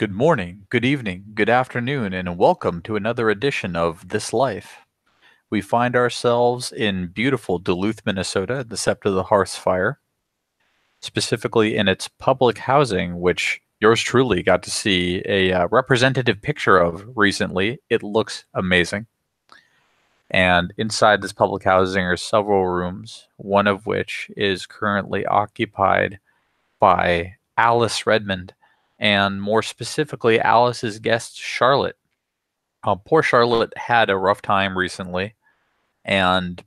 Good morning, good evening, good afternoon, and welcome to another edition of This Life. We find ourselves in beautiful Duluth, Minnesota, at the Sept of the Hearth Fire, specifically in its public housing, which yours truly got to see a representative picture of recently. It looks amazing. And inside this public housing are several rooms, one of which is currently occupied by Alice Redmond, and more specifically, Alice's guest, Charlotte. Poor Charlotte had a rough time recently and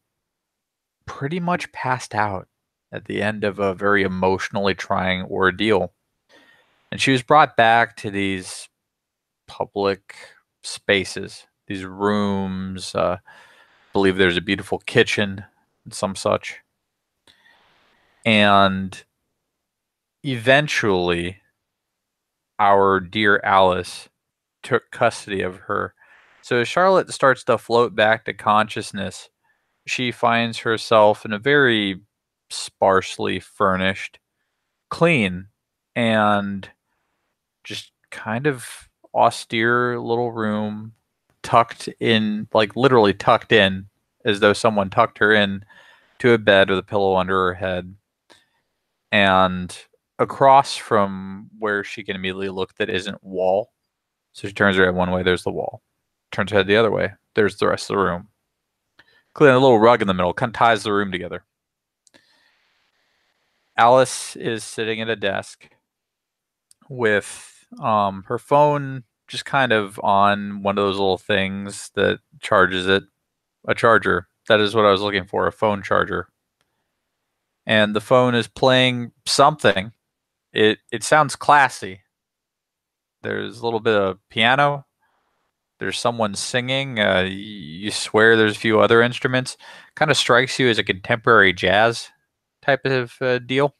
pretty much passed out at the end of a very emotionally trying ordeal. And she was brought back to these public spaces, these rooms. I believe there's a beautiful kitchen and some such. And eventually, our dear Alice took custody of her. So as Charlotte starts to float back to consciousness, she finds herself in a very sparsely furnished, clean, and just kind of austere little room, tucked in, like literally tucked in, as though someone tucked her in to a bed with a pillow under her head. And across from where she can immediately look that isn't wall. So she turns her head one way, there's the wall. Turns her head the other way, there's the rest of the room. Including a little rug in the middle, kind of ties the room together. Alice is sitting at a desk with her phone just kind of on one of those little things that charges it. A charger. That is what I was looking for, a phone charger. And the phone is playing something. It sounds classy. There's a little bit of piano. There's someone singing. You swear there's a few other instruments. Kind of strikes you as a contemporary jazz type of deal.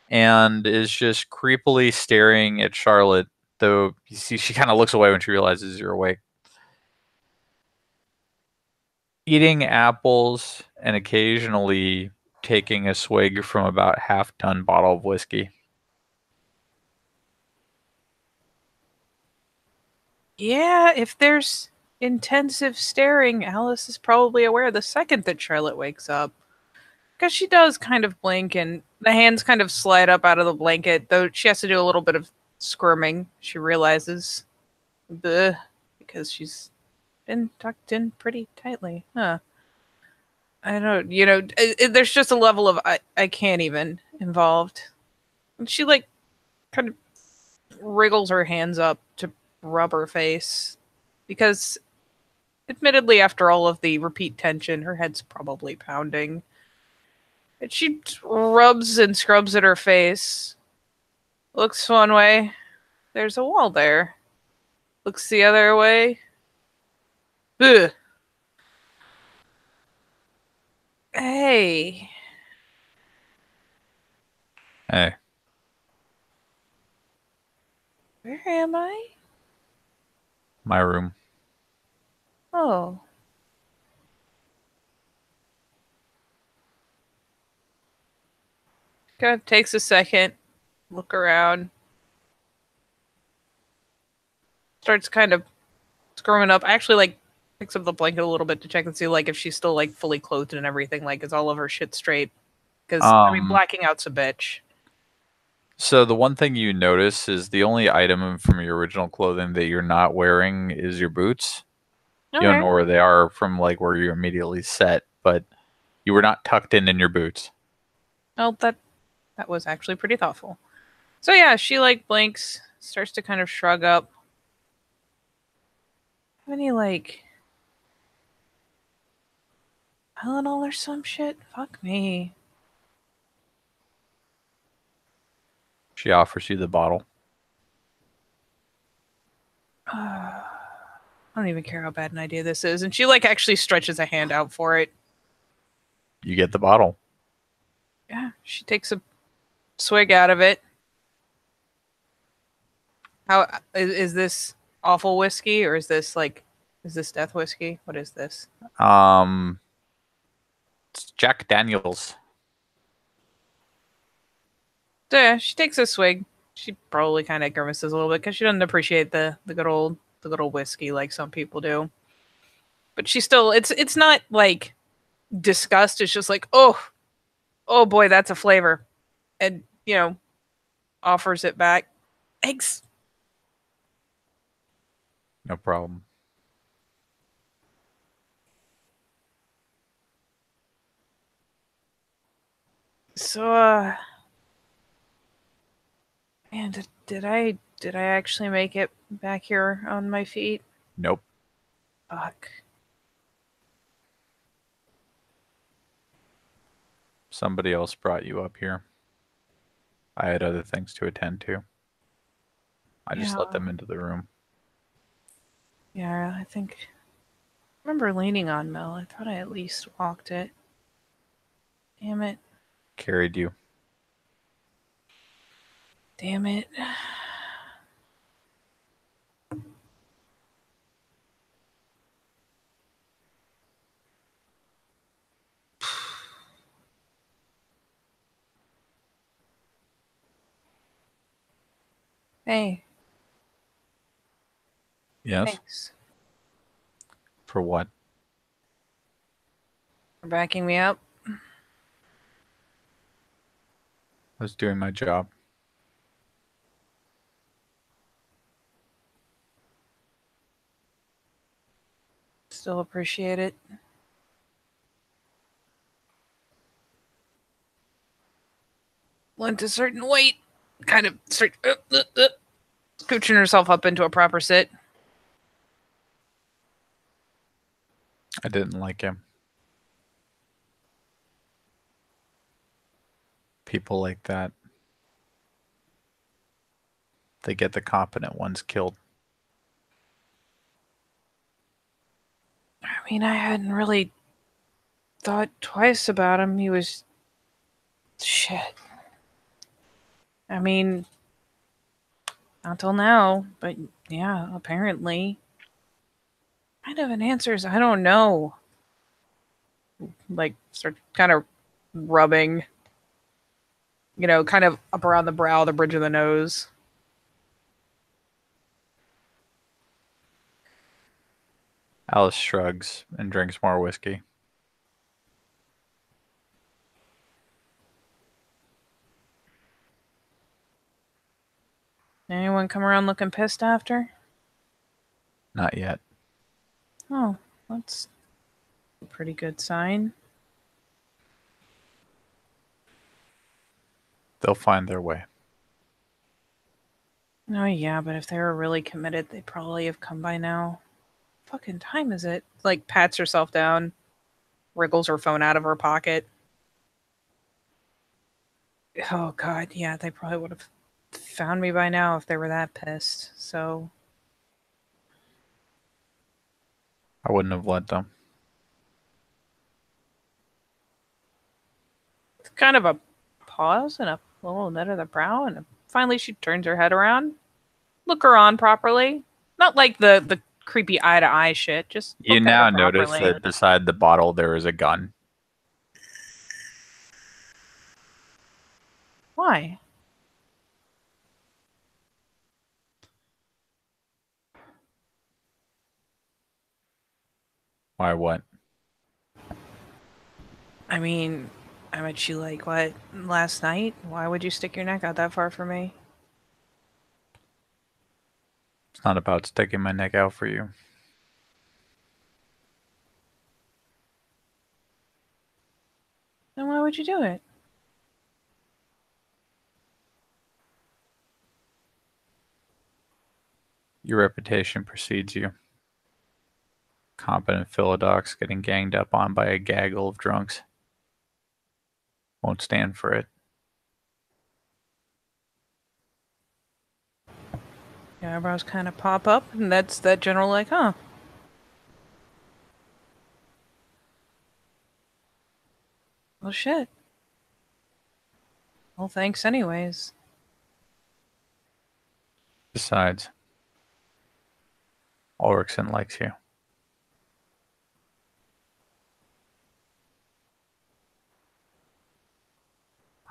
And is just creepily staring at Charlotte, though you see she kind of looks away when she realizes you're awake. Eating apples and occasionally taking a swig from about half-done bottle of whiskey. Yeah, if there's intensive staring, Alice is probably aware the second that Charlotte wakes up. Because she does kind of blink and the hands kind of slide up out of the blanket, though she has to do a little bit of squirming, she realizes. Bleh, because she's been tucked in pretty tightly. Huh. I don't, there's just a level of I can't even involved. And she, like, kind of wriggles her hands up to rub her face. Because admittedly, after all of the repeat tension, her head's probably pounding. And she rubs and scrubs at her face. Looks one way. There's a wall there. Looks the other way. Ugh. Hey. Hey, Where am I? my room. Oh. Kind of takes a second. Look around. Starts kind of screwing up. Actually, like, picks up the blanket a little bit to check and see, like, if she's still, like, fully clothed and everything. Like, is all of her shit straight? Because, I mean, Um, blacking out's a bitch. so the one thing you notice is the only item from your original clothing that you're not wearing is your boots. You don't Okay. know where they are from, like where you're immediately set, but you were not tucked in your boots. Well, that was actually pretty thoughtful. So yeah, she like blinks, starts to kind of shrug up. Any like Tylenol or some shit? Fuck me. She offers you the bottle. I don't even care how bad an idea this is. And she like actually stretches a hand out for it. You get the bottle. Yeah, she takes a swig out of it. How is this awful whiskey or is this death whiskey? What is this? Um, it's Jack Daniels. So yeah, she takes a swig, She probably kind of grimaces a little bit because she doesn't appreciate the good old whiskey like some people do. But she still, it's not like disgust. It's just like, oh boy, that's a flavor, and offers it back. Thanks. No problem. So, man, did I actually make it back here on my feet? Nope. Fuck. Somebody else brought you up here. I had other things to attend to. I just let Yeah. them into the room. Yeah, I think. I remember leaning on Mel. I thought I at least walked it. Damn it. Carried you. Damn it. Hey, Yes? thanks For what? for backing me up. I was doing my job. Still appreciate it. Lent a certain weight. Kind of start scooching herself up into a proper sit. I didn't like him. People like that. They get the competent ones killed. I mean, I hadn't really thought twice about him. He was. Shit. I mean, not till now, but yeah, apparently. Kind of an answer is I don't know. Like, start kind of rubbing, kind of up around the brow, the bridge of the nose. Alice shrugs and drinks more whiskey. Anyone come around looking pissed after? Not yet. Oh, that's a pretty good sign. They'll find their way. Oh, yeah, but if they were really committed, they'd probably have come by now. Fucking time is it? Like, pats herself down, wriggles her phone out of her pocket. Oh, God, yeah, they probably would have found me by now if they were that pissed. So, I wouldn't have let them. it's kind of a pause and a little knit of the brow, and finally she turns her head around. Look her on properly. Not like the creepy eye to eye shit, just You look at her now notice properly. that beside the bottle there is a gun. Why? Why what? I mean, I met you like what last night? Why would you stick your neck out that far for me? It's not about sticking my neck out for you. Then why would you do it? Your reputation precedes you. Competent Philodox getting ganged up on by a gaggle of drunks. Won't stand for it. Your eyebrows kind of pop up, and that's that general like, huh? Well, shit. Well, thanks anyways. Besides, Ulrichsen likes you.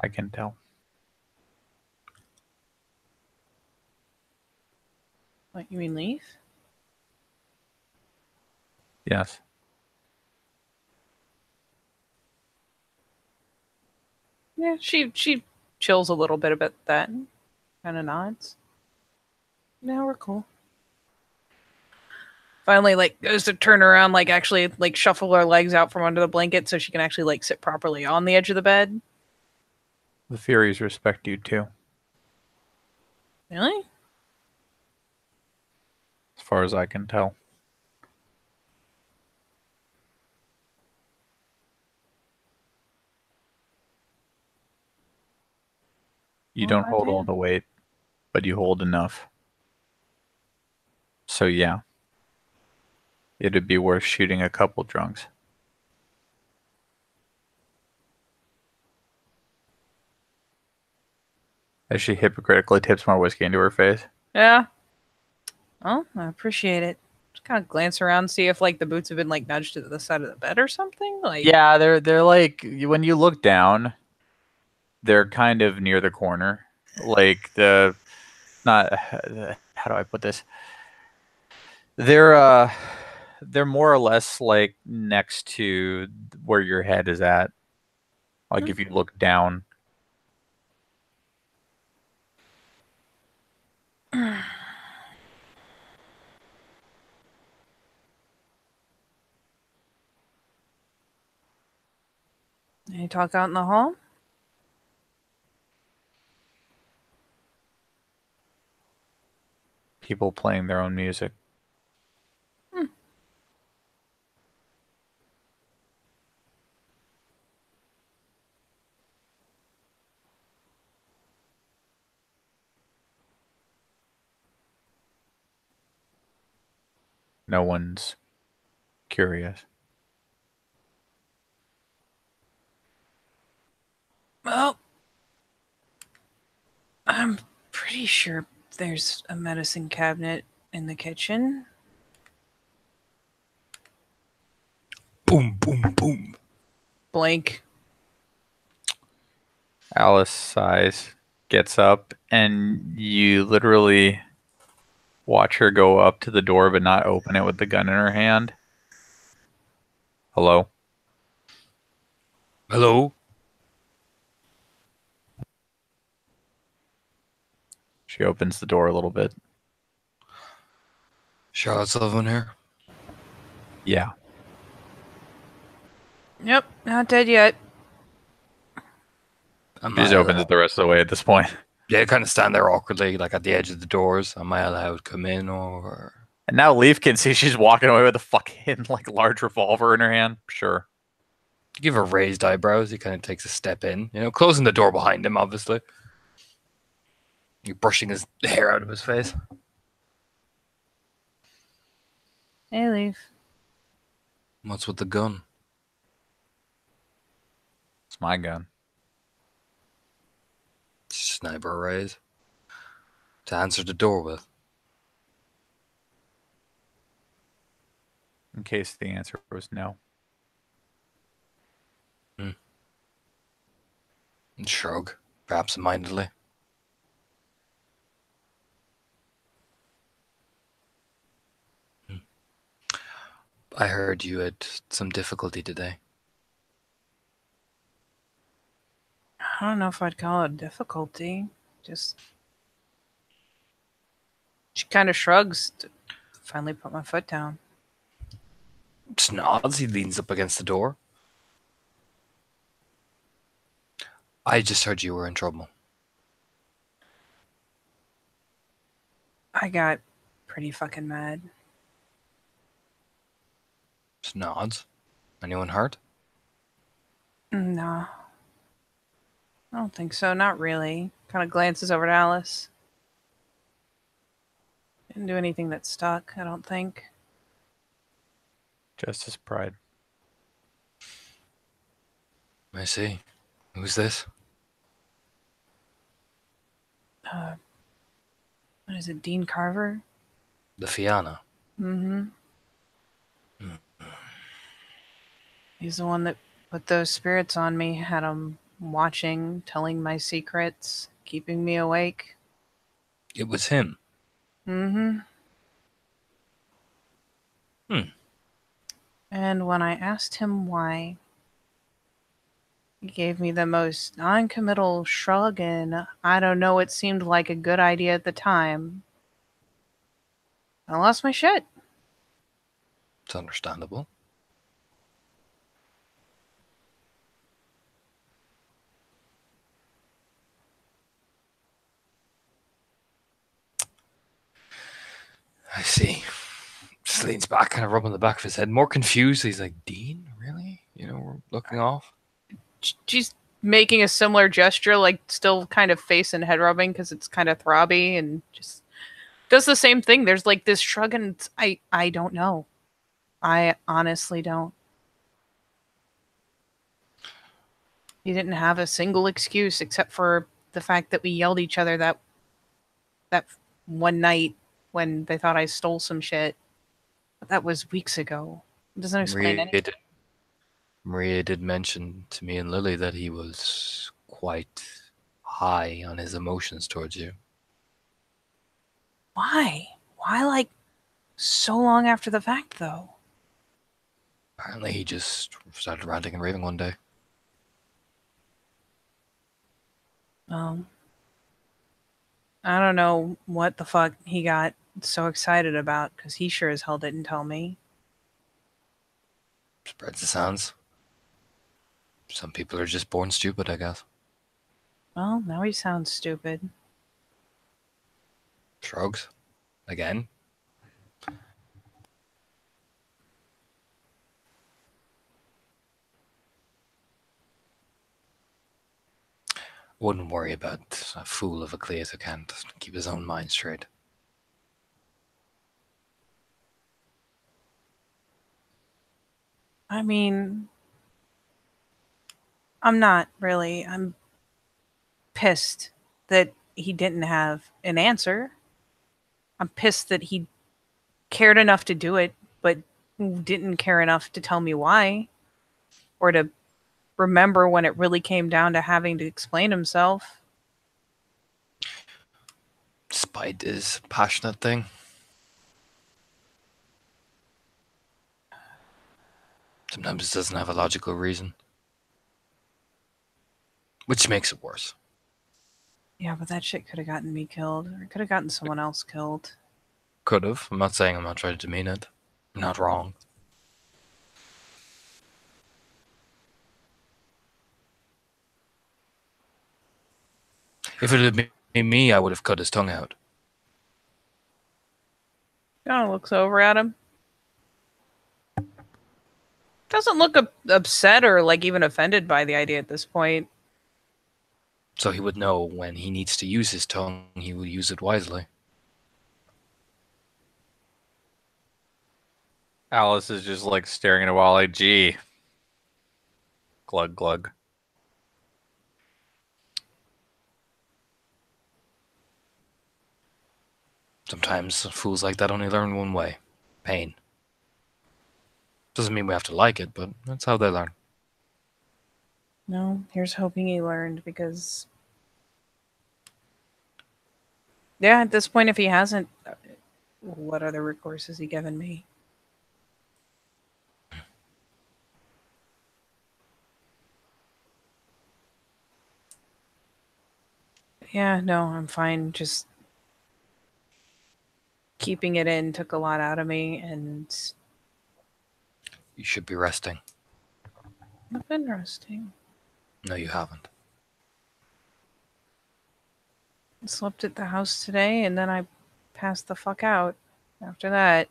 I can tell. What, you mean Leaf? Yes. Yeah, she chills a little bit about that. Kind of nods. Yeah, we're cool. Finally, like, goes to turn around, like, actually, like, shuffle her legs out from under the blanket so she can actually, like, sit properly on the edge of the bed. The Furies respect you too, Really? as far as I can tell. You Well, don't hold all goddamn. the weight, but you hold enough. So yeah, it'd be worth shooting a couple drunks. As she hypocritically tips more whiskey into her face. Yeah. Well, I appreciate it. Just kind of glance around, see if, like, the boots have been, like, nudged to the side of the bed or something. Like, Yeah, they're like when you look down, they're kind of near the corner. Like the not how do I put this? They're they're more or less like next to where your head is at. Like if you look down. any talk out in the hall? People playing their own music. No one's curious. Well, I'm pretty sure there's a medicine cabinet in the kitchen. Boom, boom, boom. Blank. Alice sighs, gets up, and you literally watch her go up to the door but not open it with the gun in her hand. Hello? Hello? She opens the door a little bit. Charlotte Sullivan here. Yeah. Yep, not dead yet. Am She just I opens it the rest of the way at this point. Yeah, kind of stand there awkwardly, like at the edge of the doors. Am I allowed to come in or? And now Leaf can see she's walking away with a fucking like large revolver in her hand. Sure. Give her raised eyebrows. He kind of takes a step in, closing the door behind him, obviously. You're brushing his hair out of his face. Hey, Leaf. What's with the gun? It's my gun. Sniper raise. To answer the door with. In case the answer was no. And shrug, absent-mindedly. I heard you had some difficulty today. I don't know if I'd call it difficulty. Just. She kind of shrugs to finally put my foot down. Just nods. He leans up against the door. I just heard you were in trouble. I got pretty fucking mad. Just nods. Anyone hurt? No. I don't think so. Not really. Kind of glances over to Alice. Didn't do anything that stuck, I don't think. Justice Pride. I see. Who's this? What is it, Dean Carver? The Fianna. Mm-hmm. He's the one that put those spirits on me, had them watching, telling my secrets, keeping me awake. It was him. Mm-hmm. And when I asked him why, he gave me the most non-committal shrug, and I don't know, it seemed like a good idea at the time. I lost my shit. It's understandable. I see. Just leans back, kind of rubbing the back of his head, more confused. He's like, Dean, really? We're looking off. She's making a similar gesture, like still kind of face and head rubbing because it's kind of throbby, and just does the same thing. There's like this shrug, and I don't know. I honestly don't. He didn't have a single excuse except for the fact that we yelled at each other that one night when they thought I stole some shit. But that was weeks ago. It doesn't explain anything. Maria did mention to me and Lily that he was quite high on his emotions towards you. Why? Why, like, so long after the fact, though? Apparently he just started ranting and raving one day. I don't know what the fuck he got so excited about, because he sure as hell didn't tell me. Spreads the sounds. Some people are just born stupid, I guess. Well, now he sounds stupid. Shrugs. Again. Wouldn't worry about a fool of a Cleus who can't keep his own mind straight. I mean, I'm not really. I'm pissed that he didn't have an answer. I'm pissed that he cared enough to do it, but didn't care enough to tell me why, or to remember when it really came down to having to explain himself. Spite is a passionate thing. Sometimes it doesn't have a logical reason. Which makes it worse. Yeah, but that shit could have gotten me killed, or it could have gotten someone else killed. Could have. I'm not saying I'm not trying to demean it. I'm not wrong. If it had been me, I would have cut his tongue out. Kind of looks over at him. Doesn't look upset or like even offended by the idea at this point. So he would know when he needs to use his tongue, he will use it wisely. Alice is just like staring at a wall like, gee. Glug glug. Sometimes fools like that only learn one way. Pain. Doesn't mean we have to like it, but that's how they learn. No, here's hoping he learned, because yeah, at this point, if he hasn't, what other recourse has he given me? Yeah, no, I'm fine. Just keeping it in took a lot out of me, and You should be resting. I've been resting. No, you haven't. I slept at the house today, and then I passed the fuck out after that.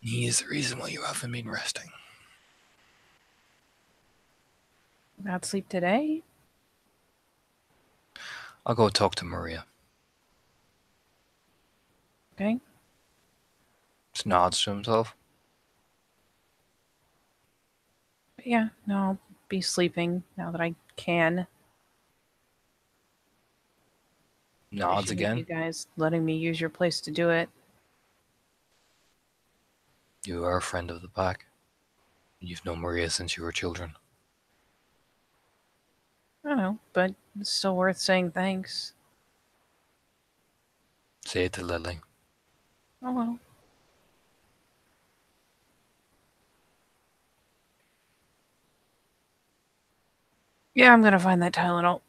He is the reason why you haven't been resting. Not sleep today? I'll go talk to Maria. Okay. Just nods to himself. But yeah, no, I'll be sleeping now that I can. Nods Appreciate again. you guys letting me use your place to do it. You are a friend of the pack. You've known Maria since you were children. I don't know, but it's still worth saying thanks. Say it to Lily. Oh well. Yeah, I'm gonna find that Tylenol.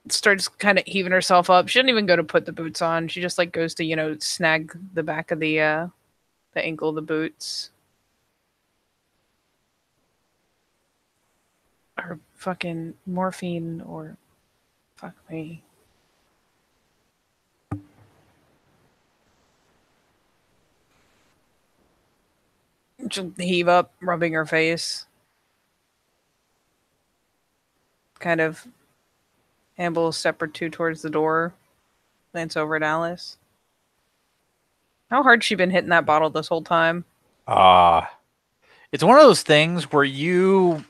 Starts kind of heaving herself up. She doesn't even go to put the boots on. She just like goes to, snag the back of the ankle of the boots. Or fucking morphine or fuck me. She'll heave up, rubbing her face. Kind of amble a step or two towards the door. Glance over at Alice. How hard she been hitting that bottle this whole time? It's one of those things where you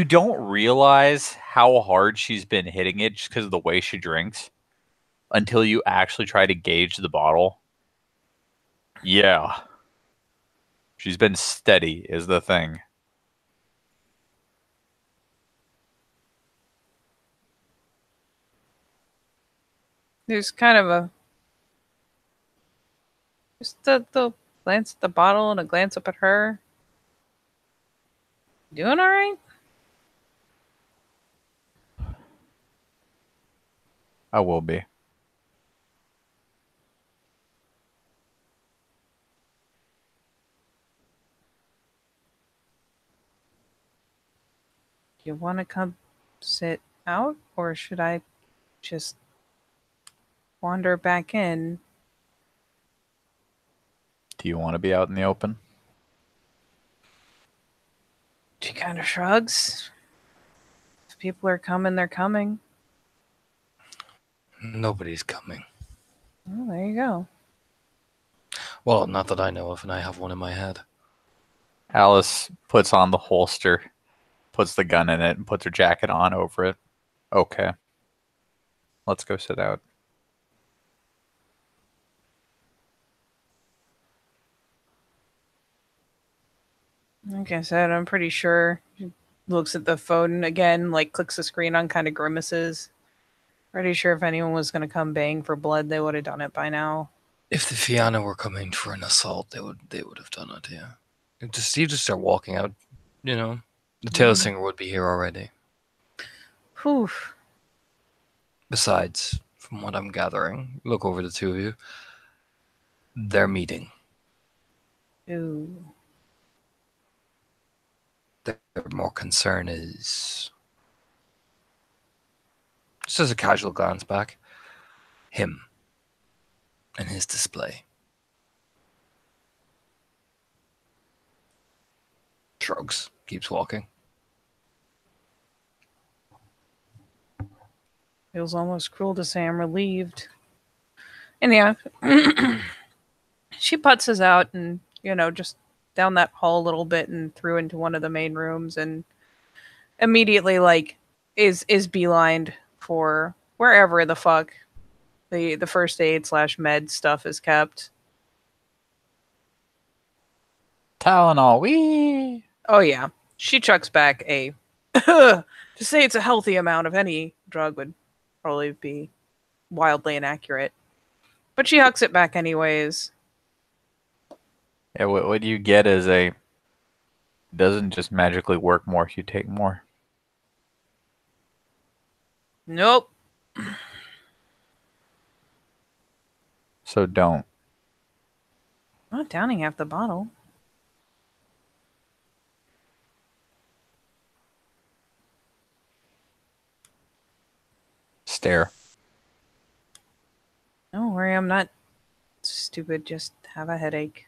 don't realize how hard she's been hitting it just because of the way she drinks until you actually try to gauge the bottle. Yeah. She's been steady is the thing. There's kind of a just the glance at the bottle and a glance up at her. Doing all right? I will be. You want to come sit out, or should I just wander back in? Do you want to be out in the open? She kind of shrugs. If people are coming, they're coming. Nobody's coming. Well, there you go. Well, not that I know of, and I have one in my head. Alice puts on the holster, puts the gun in it, and puts her jacket on over it. Okay. Let's go sit out. Like I said, I'm pretty sure. She looks at the phone again, like clicks the screen on, kind of grimaces. Pretty sure if anyone was going to come bang for blood, they would have done it by now. If the Fianna were coming for an assault, they would have done it. Yeah. You just start walking out. The tail singer would be here already. Whew. Besides, from what I'm gathering, look over the two of you. They're meeting. Ooh. Their more concern is, just as a casual glance back, him and his display. Shrugs, keeps walking. Feels almost cruel to say I'm relieved. And yeah, she putzes out and, just down that hall a little bit and through into one of the main rooms and immediately, like, is beelined for wherever the fuck the first aid / med stuff is kept. Tylenol, wee! Oh, yeah. She chucks back a. To say it's a healthy amount of any drug would probably be wildly inaccurate. But she hucks it back anyways. Yeah, what you get is doesn't just magically work more if you take more. Nope. So don't. I'm not downing half the bottle. Stare. Don't worry, I'm not stupid. Just have a headache.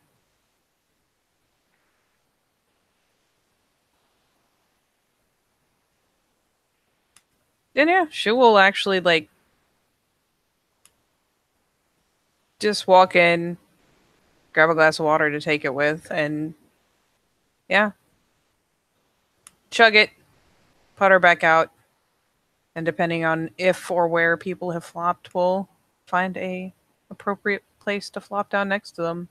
And yeah, she will actually, like, just walk in, grab a glass of water to take it with, and yeah, chug it, put her back out, and depending on if or where people have flopped, we'll find a appropriate place to flop down next to them.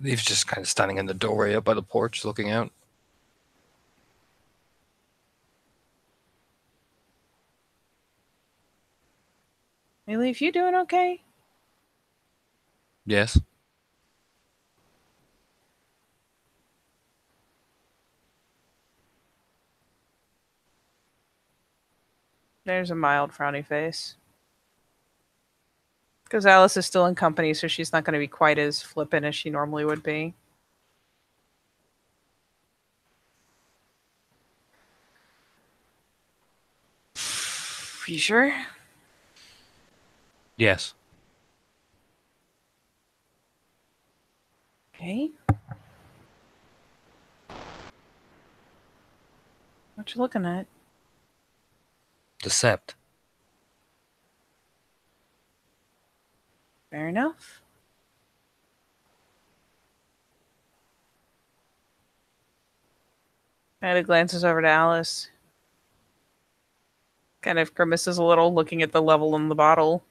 He's just kind of standing in the doorway up by the porch, looking out. Hey, Leaf, you doing okay? Yes. There's a mild frowny face. Because Alice is still in company, so she's not going to be quite as flippant as she normally would be. You sure? Yes. Okay. What you looking at? The sept. Fair enough. Ida glances over to Alice. Kind of grimaces a little, looking at the level in the bottle.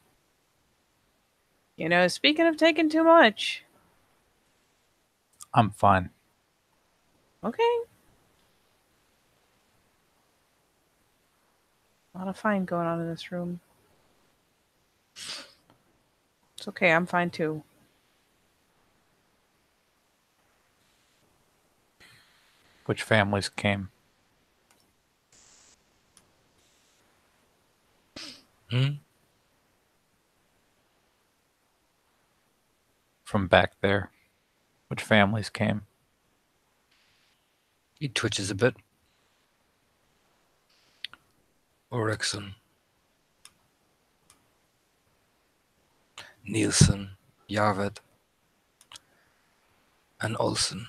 You know, speaking of taking too much. I'm fine. Okay. A lot of fine going on in this room. It's okay, I'm fine too. Which families came? Hmm? From back there. Which families came? He twitches a bit. Orickson. Nielsen. Jarved. And Olsen.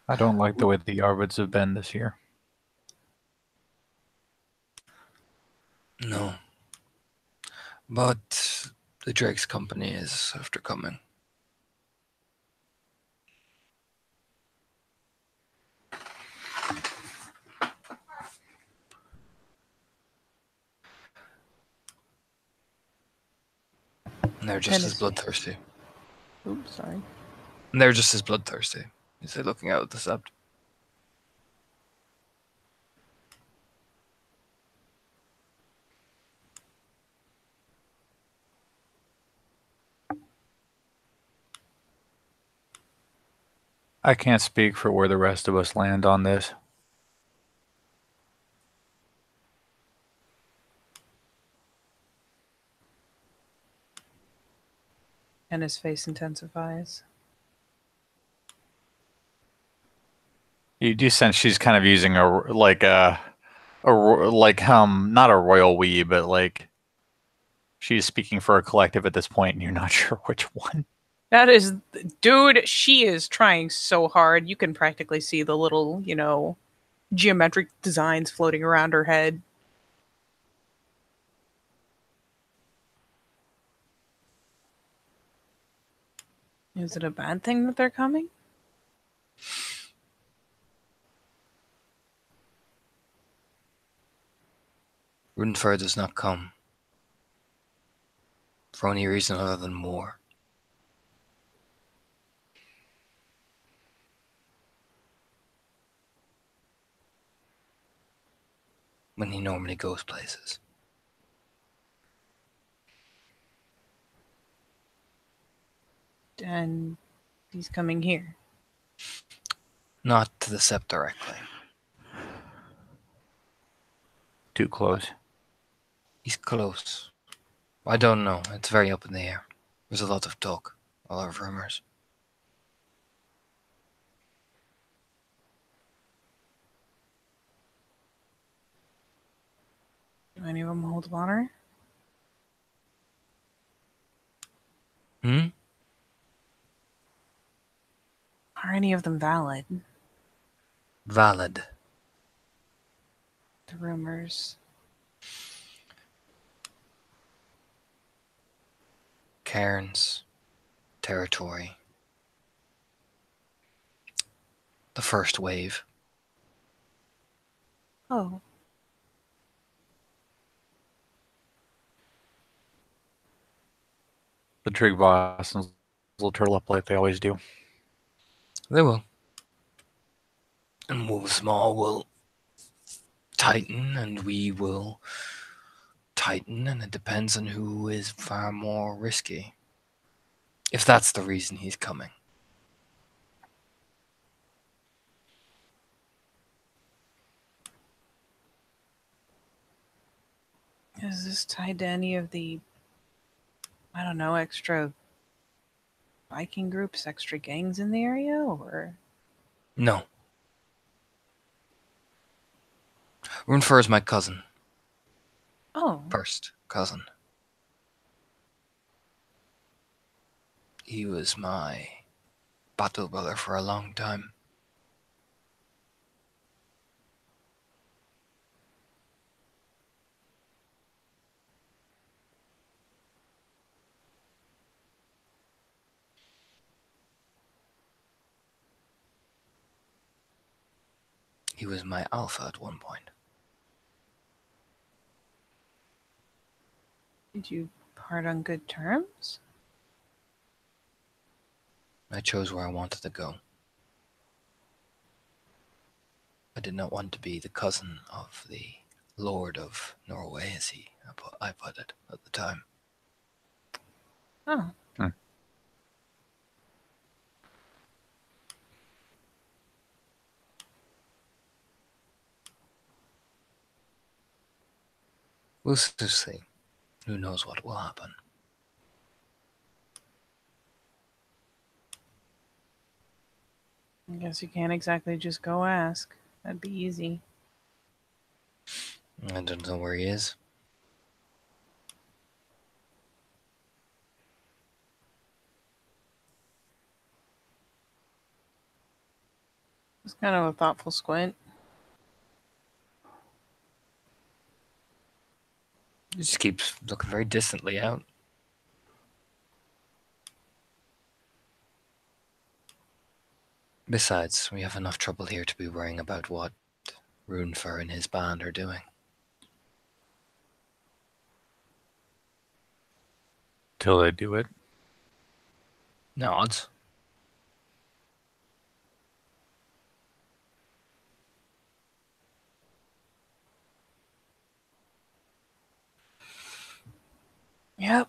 I don't like the way the Yarwoods have been this year. No. But the Drake's company is after coming. And they're just as Tennessee. bloodthirsty. Oops, sorry. And they're just as bloodthirsty. Is they looking out at the sept? I can't speak for where the rest of us land on this. And his face intensifies. You do sense she's kind of using not a royal we, but like she's speaking for a collective at this point, and you're not sure which one. That is, dude, she is trying so hard. You can practically see the little, geometric designs floating around her head. Is it a bad thing that they're coming? Rudenfur does not come. For any reason other than war. When he normally goes places. And he's coming here. Not to the sept directly. Too close. He's close. I don't know. It's very up in the air. There's a lot of talk. A lot of rumors. Do any of them hold honor? Hmm? Are any of them valid? Valid. The rumors. Cairns. Territory. The first wave. Oh. The Trig Boston's will turtle up like they always do. They will. And Wolf Small will tighten, and we will Titan, and it depends on who is far more risky. If that's the reason he's coming. Is this tied to any of the, I don't know, extra Viking groups, extra gangs in the area, or? No. Runefur is my cousin. Oh. First cousin. He was my battle brother for a long time. He was my alpha at one point. Did you part on good terms? I chose where I wanted to go. I did not want to be the cousin of the Lord of Norway, as I put it at the time. Oh. We'll just see. Who knows what will happen. I guess you can't exactly just go ask. That'd be easy. I don't know where he is. It's kind of a thoughtful squint. He just keeps looking very distantly out. Besides, we have enough trouble here to be worrying about what Runefur and his band are doing. Till they do it. Nods. Yep.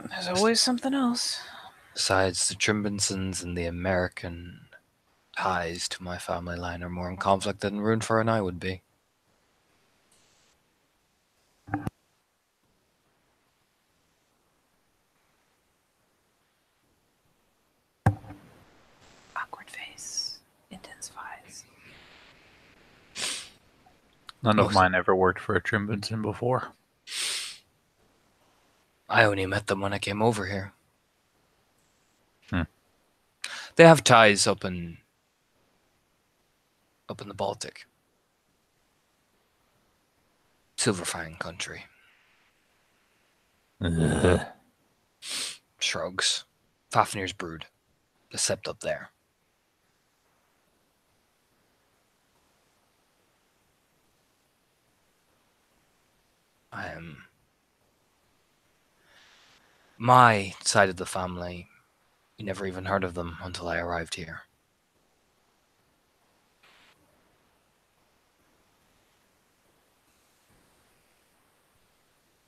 There's always something else. Besides, the Trimbinsons and the American ties to my family line are more in conflict than Runefur and I would be. Awkward face. Intensifies. None of Most- mine ever worked for a Trimbenson before. I only met them when I came over here. Hmm. They have ties up in the Baltic. Silverfang country. Ugh. Shrugs. Fafnir's brood. The sept up there. My side of the family, you never even heard of them until I arrived here.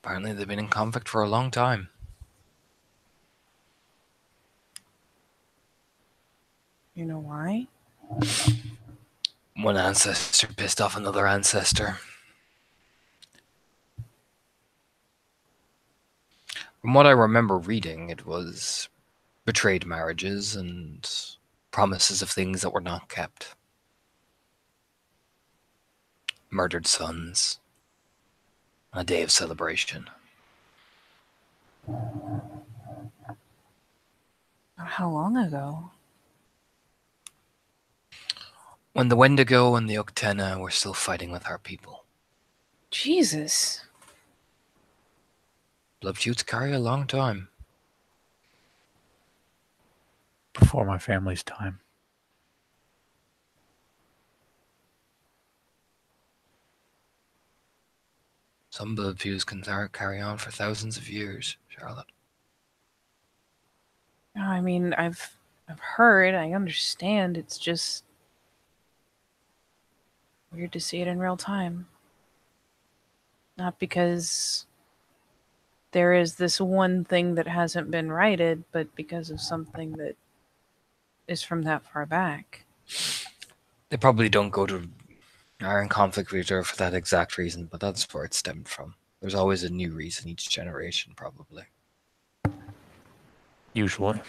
Apparently they've been in conflict for a long time. You know why? One ancestor pissed off another ancestor. From what I remember reading, it was betrayed marriages and promises of things that were not kept. Murdered sons. On a day of celebration. How long ago? When the Wendigo and the Uktena were still fighting with our people. Jesus. Blood feuds carry a long time. Before my family's time. Some blood feuds can carry on for thousands of years, Charlotte. I mean, I've heard, I understand, it's just Weird to see it in real time. Not because there is this one thing that hasn't been righted, but because of something that is from that far back. They probably don't go to Iron Conflict Reserve for that exact reason, but that's where it stemmed from. There's always a new reason each generation, probably. Usually.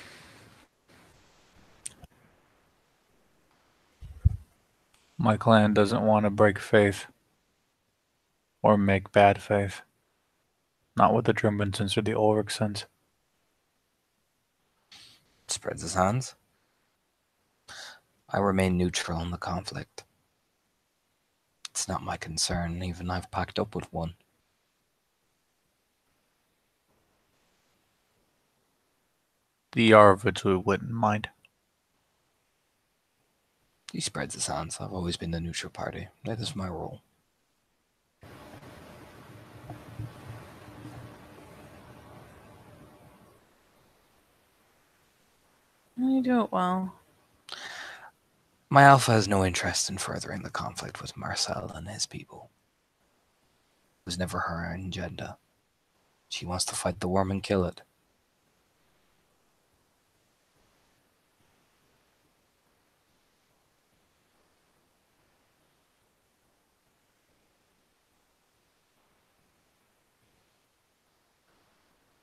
My clan doesn't want to break faith or make bad faith. Not with the Trimbinsons or the Ulrichsons. Spreads his hands. I remain neutral in the conflict. It's not my concern, even I've packed up with one. The Yarvids wouldn't mind. He spreads his hands. I've always been the neutral party. That is my role. You do it well. My alpha has no interest in furthering the conflict with Marcel and his people. It was never her agenda. She wants to fight the worm and kill it.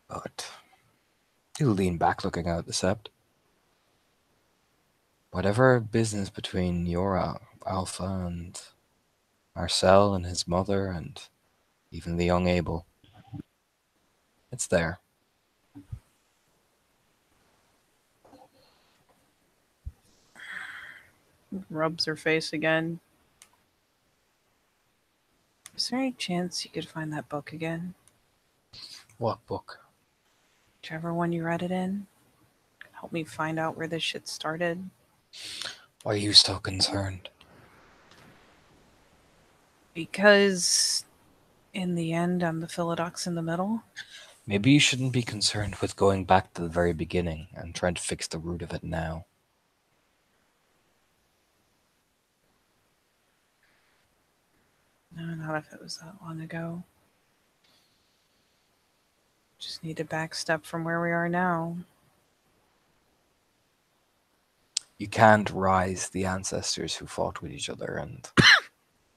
But you lean back looking out at the sept. Whatever business between your alpha and Marcel and his mother and even the young Abel, it's there. Rubs her face again. Is there any chance you could find that book again? What book? Whichever one you read it in. Help me find out where this shit started. Why are you so concerned? Because in the end, I'm the Philodox in the middle. Maybe you shouldn't be concerned with going back to the very beginning and trying to fix the root of it now. No, not if it was that long ago. Just need to backstep from where we are now. You can't rise the ancestors who fought with each other and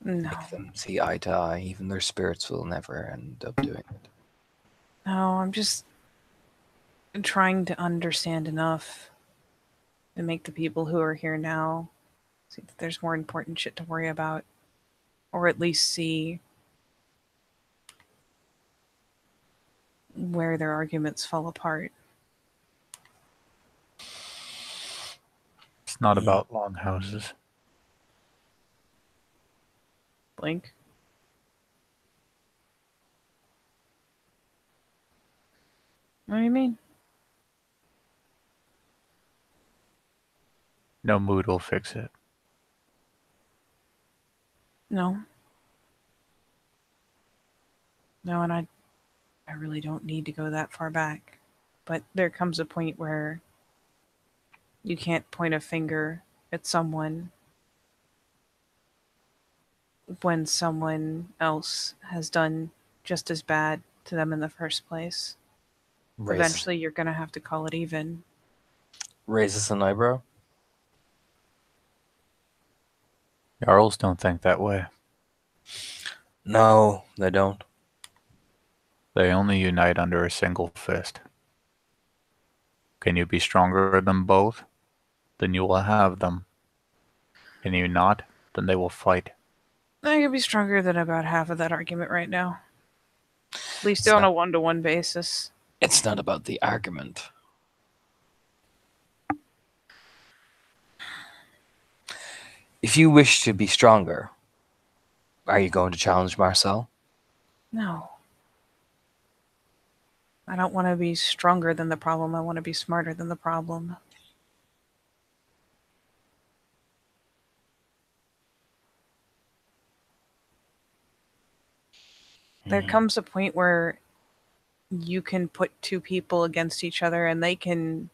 No. make them see eye to eye. Even their spirits will never end up doing it. No, I'm just trying to understand enough to make the people who are here now see that there's more important shit to worry about. Or at least see where their arguments fall apart. It's not about longhouses. Blink. What do you mean? No mood will fix it. No. No, and I really don't need to go that far back. But there comes a point where you can't point a finger at someone when someone else has done just as bad to them in the first place. Eventually, you're going to have to call it even. Raises an eyebrow. Jarls don't think that way. No, they don't. They only unite under a single fist. Can you be stronger than both? Then you will have them. Can you not? Then they will fight. I could be stronger than about half of that argument right now. At least It's on not- a one-to-one basis. It's not about the argument. If you wish to be stronger, are you going to challenge Marcel? No. I don't want to be stronger than the problem. I want to be smarter than the problem. There comes a point where you can put two people against each other and they can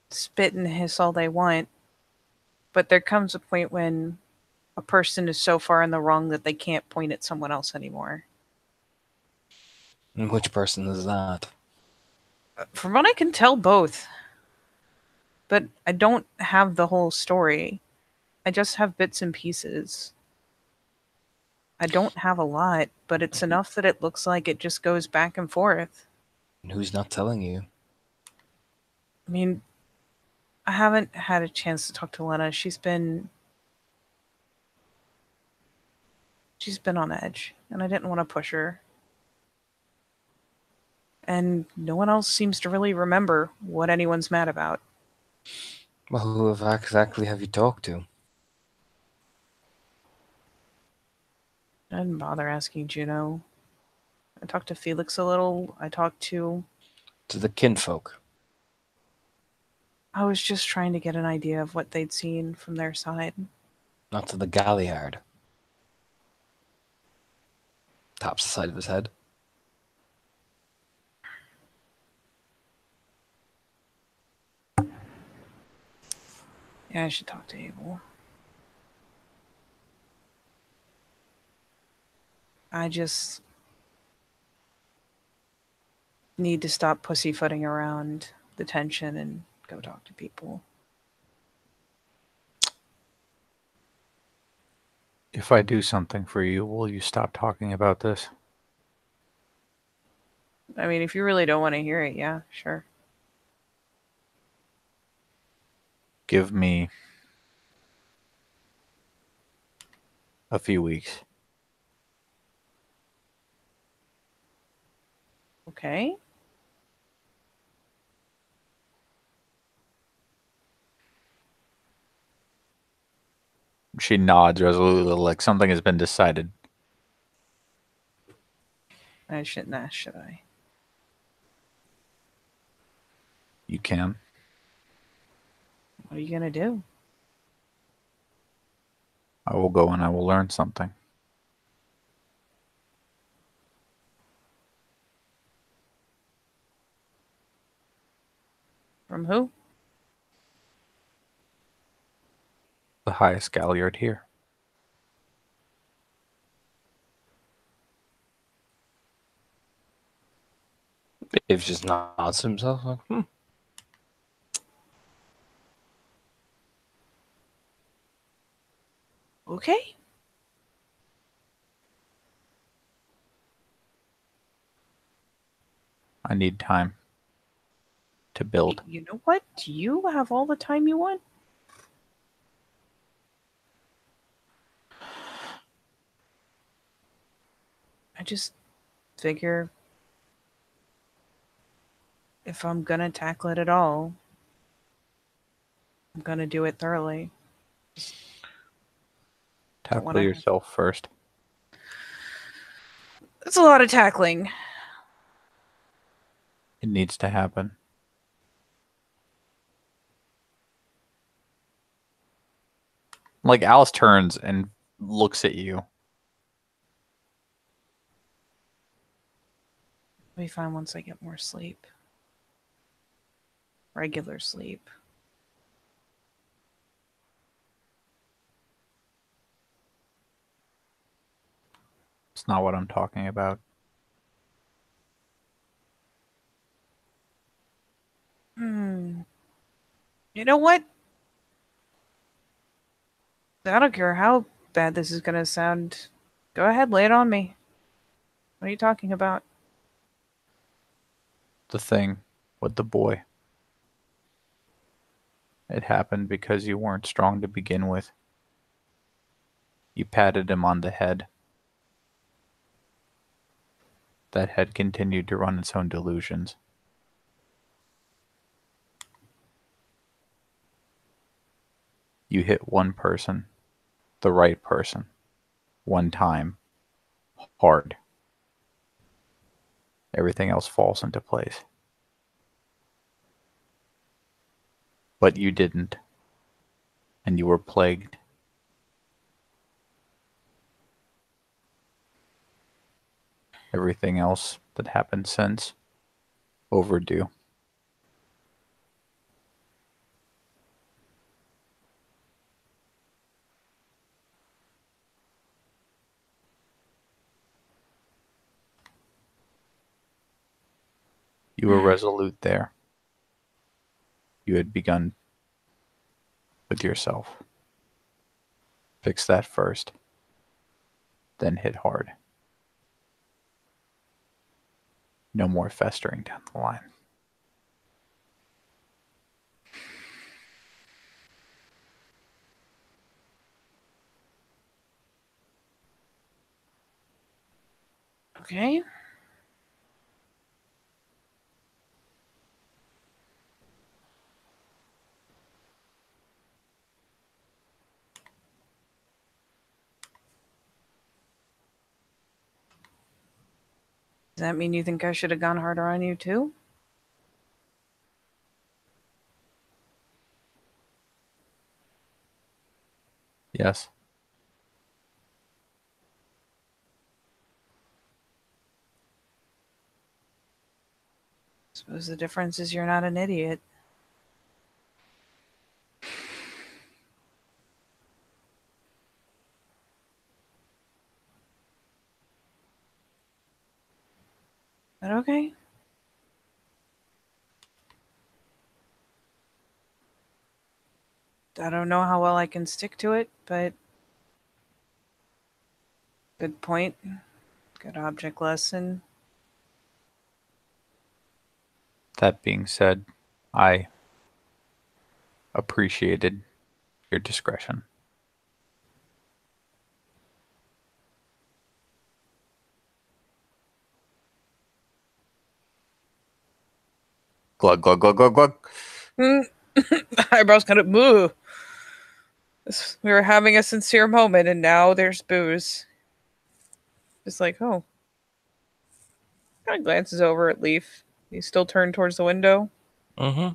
spit and hiss all they want. But there comes a point when a person is so far in the wrong that they can't point at someone else anymore. And which person is that? From what I can tell, both. But I don't have the whole story. I just have bits and pieces. I don't have a lot, but it's enough that it looks like it just goes back and forth. And who's not telling you? I mean, I haven't had a chance to talk to Lena. She's been on edge, and I didn't want to push her. And no one else seems to really remember what anyone's mad about. Well, who exactly have you talked to? I didn't bother asking Juno. I talked to Felix a little. I talked to... To the kinfolk. I was just trying to get an idea of what they'd seen from their side. Not to the Galliard. Taps the side of his head. Yeah, I should talk to Abel. I just need to stop pussyfooting around the tension and go talk to people. If I do something for you, will you stop talking about this? I mean, if you really don't want to hear it, yeah, sure. Give me a few weeks. Okay. She nods resolutely, like something has been decided. I shouldn't ask, should I? You can. What are you gonna do? I will go and I will learn something. From who? The highest Galliard here. Dave just nods to himself like, Okay. I need time to build. You know what? Do you have all the time you want? I just figure if I'm gonna tackle it at all, I'm gonna do it thoroughly. Tackle wanna- yourself first. It's a lot of tackling. It needs to happen. Like Alice turns and looks at you. I'll be fine once I get more sleep. Regular sleep. It's not what I'm talking about. You know what? I don't care how bad this is gonna sound. Go ahead, lay it on me. What are you talking about? The thing with the boy. It happened because you weren't strong to begin with. You patted him on the head. That head continued to run its own delusions. You hit one person, the right person, one time, hard. Everything else falls into place. But you didn't, and you were plagued. Everything else that happened since, overdue. You were resolute there. You had begun with yourself. Fix that first. Then hit hard. No more festering down the line. Okay. Does that mean you think I should have gone harder on you too? Yes. Suppose the difference is you're not an idiot. But okay. I don't know how well I can stick to it, but good point. Good object lesson. That being said, I appreciated your discretion. Glug, glug, glug, glug, glug. Eyebrows kind of moo. We were having a sincere moment, and now there's booze. Just like, oh. Kind of glances over at Leaf. He's still turned towards the window. Mm-hmm.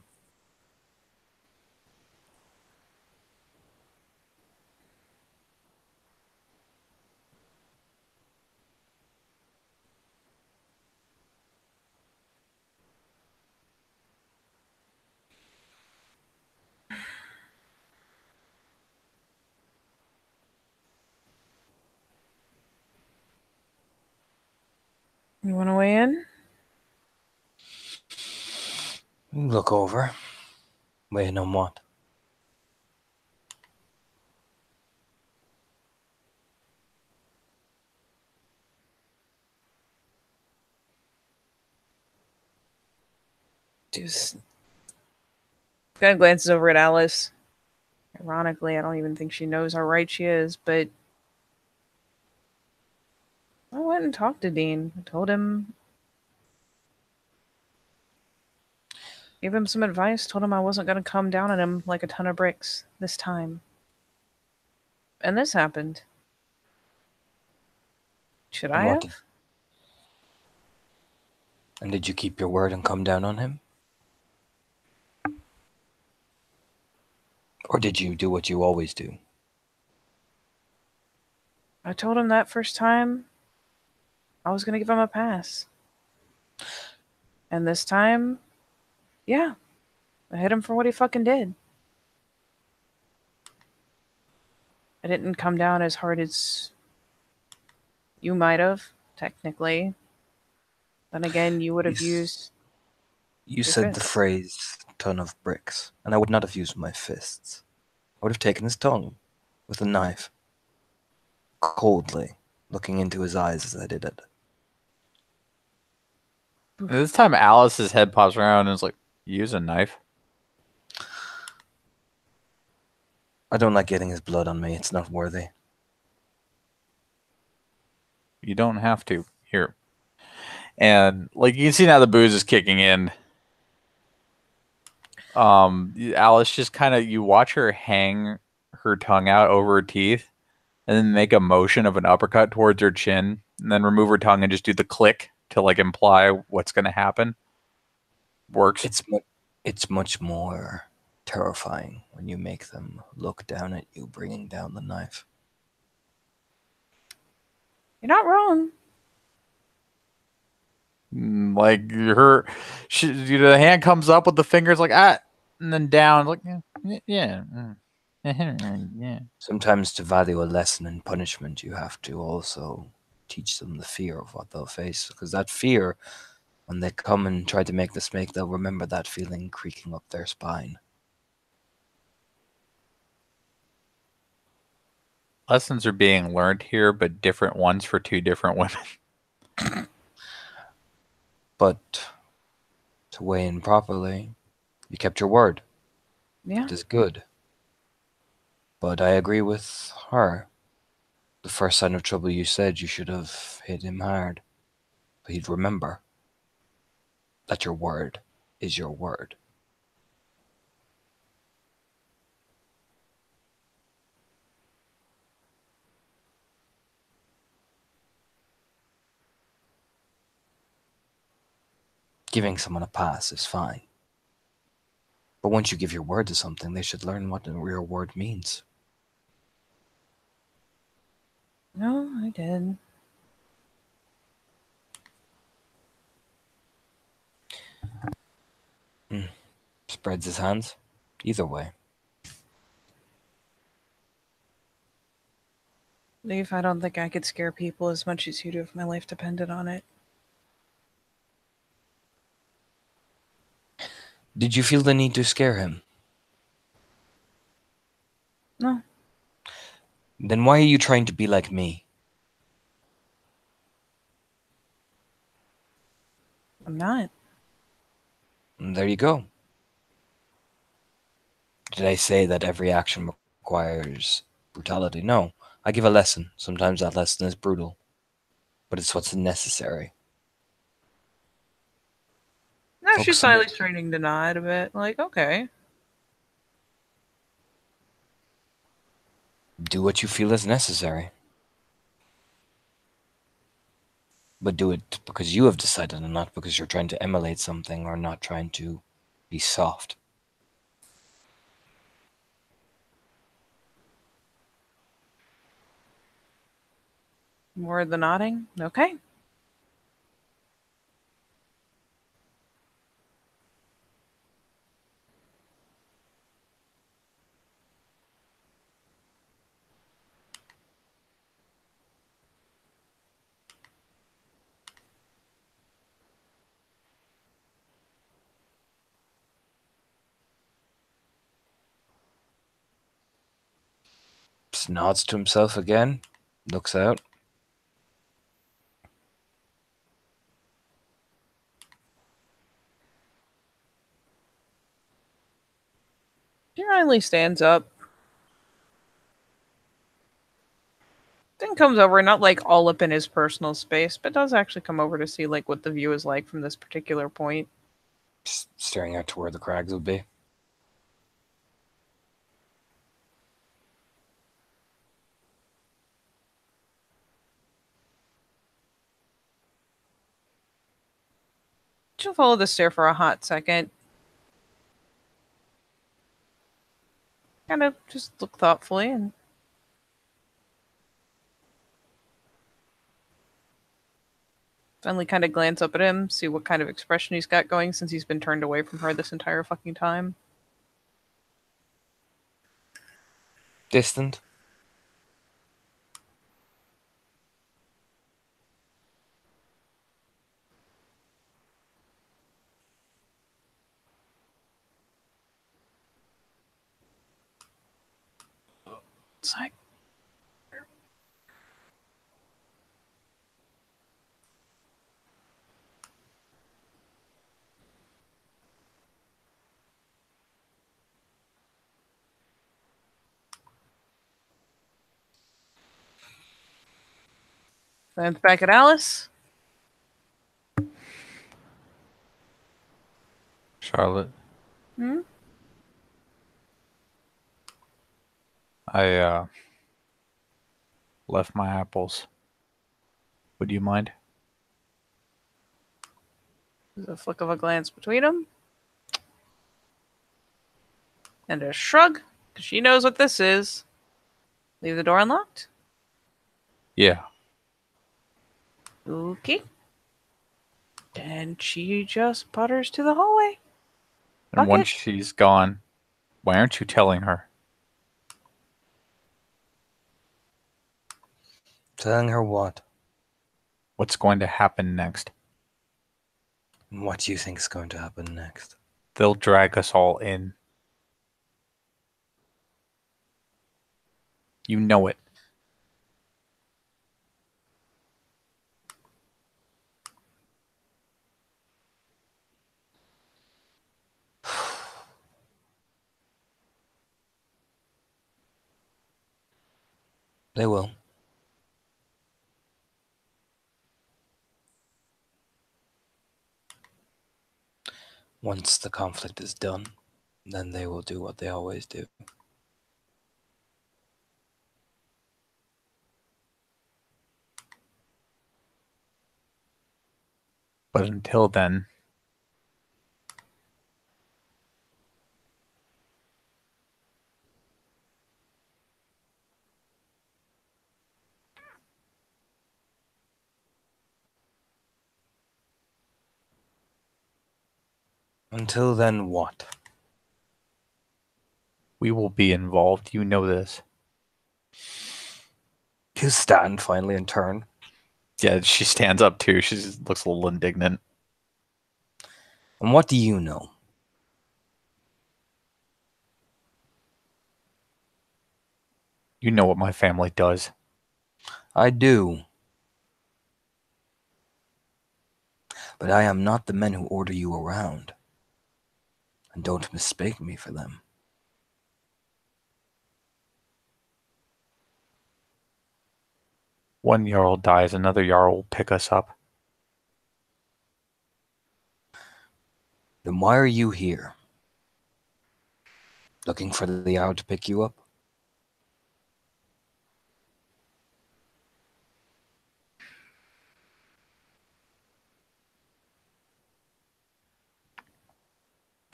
You want to weigh in? Look over. Wait, on what? Just kind of glances over at Alice. Ironically, I don't even think she knows how right she is, but I went and talked to Dean. I told him, gave him some advice, told him I wasn't going to come down on him like a ton of bricks this time. And this happened. Should I have? And did you keep your word and come down on him? Or did you do what you always do? I told him that first time I was going to give him a pass. And this time, yeah, I hit him for what he fucking did. I didn't come down as hard as you might have, technically. Then again, you would have used... You said the phrase, ton of bricks, and I would not have used my fists. I would have taken his tongue with a knife, coldly, looking into his eyes as I did it. This time Alice's head pops around and is like, use a knife? I don't like getting his blood on me. It's not worthy. You don't have to. Here. And like you can see now the booze is kicking in. Alice just kind of, you watch her hang her tongue out over her teeth and then make a motion of an uppercut towards her chin and then remove her tongue and just do the click to like imply what's going to happen. Works. It's much more terrifying when you make them look down at you bringing down the knife. You're not wrong. Like the hand comes up with the fingers like and then down like yeah. Yeah. Sometimes to value a lesson in punishment, you have to also teach them the fear of what they'll face, because that fear When they come and try to make this mistake, they'll remember that feeling creaking up their spine. Lessons are being learned here, but different ones for two different women. But to weigh in properly, you kept your word. Yeah. It is good. But I agree with her. The first sign of trouble, you said you should have hit him hard. But he'd remember that your word is your word. Giving someone a pass is fine. But once you give your word to something, they should learn what your word means. No, I did. Spreads his hands. Either way. Leaf, I don't think I could scare people as much as you do if my life depended on it. Did you feel the need to scare him? No. Then why are you trying to be like me? I'm not. And there you go. Did I say that every action requires brutality? No. I give a lesson. Sometimes that lesson is brutal. But it's what's necessary. No, Focus she's on silently it. starting to nod a bit. Like, okay. Do what you feel is necessary. But do it because you have decided and not because you're trying to emulate something or not trying to be soft. More of the nodding. Okay. Just nods to himself again, looks out. She finally stands up. Then comes over, not like all up in his personal space, but does actually come over to see like what the view is like from this particular point. Just staring out to where the crags would be. She'll follow the stare for a hot second. Kind of just look thoughtfully and finally kind of glance up at him, see what kind of expression he's got going since he's been turned away from her this entire fucking time. Distant. It's like, glance back at Alice. Charlotte, Hmm? I left my apples. Would you mind? There's a flick of a glance between them. And a shrug, because she knows what this is. Leave the door unlocked. Yeah. Okay. And she just putters to the hallway. And once Bucket. she's gone, why aren't you telling her? Telling her what? What's going to happen next? What do you think is going to happen next? They'll drag us all in. You know it. They will. Once the conflict is done, then they will do what they always do. But until then, Until then, what? we will be involved. You know this. You stand finally and turn. Yeah, she stands up too. She looks a little indignant. And what do you know? You know what my family does. I do. But I am not the men who order you around. And don't mistake me for them. One Jarl dies, another Jarl will pick us up. Then why are you here? Looking for the hour to pick you up?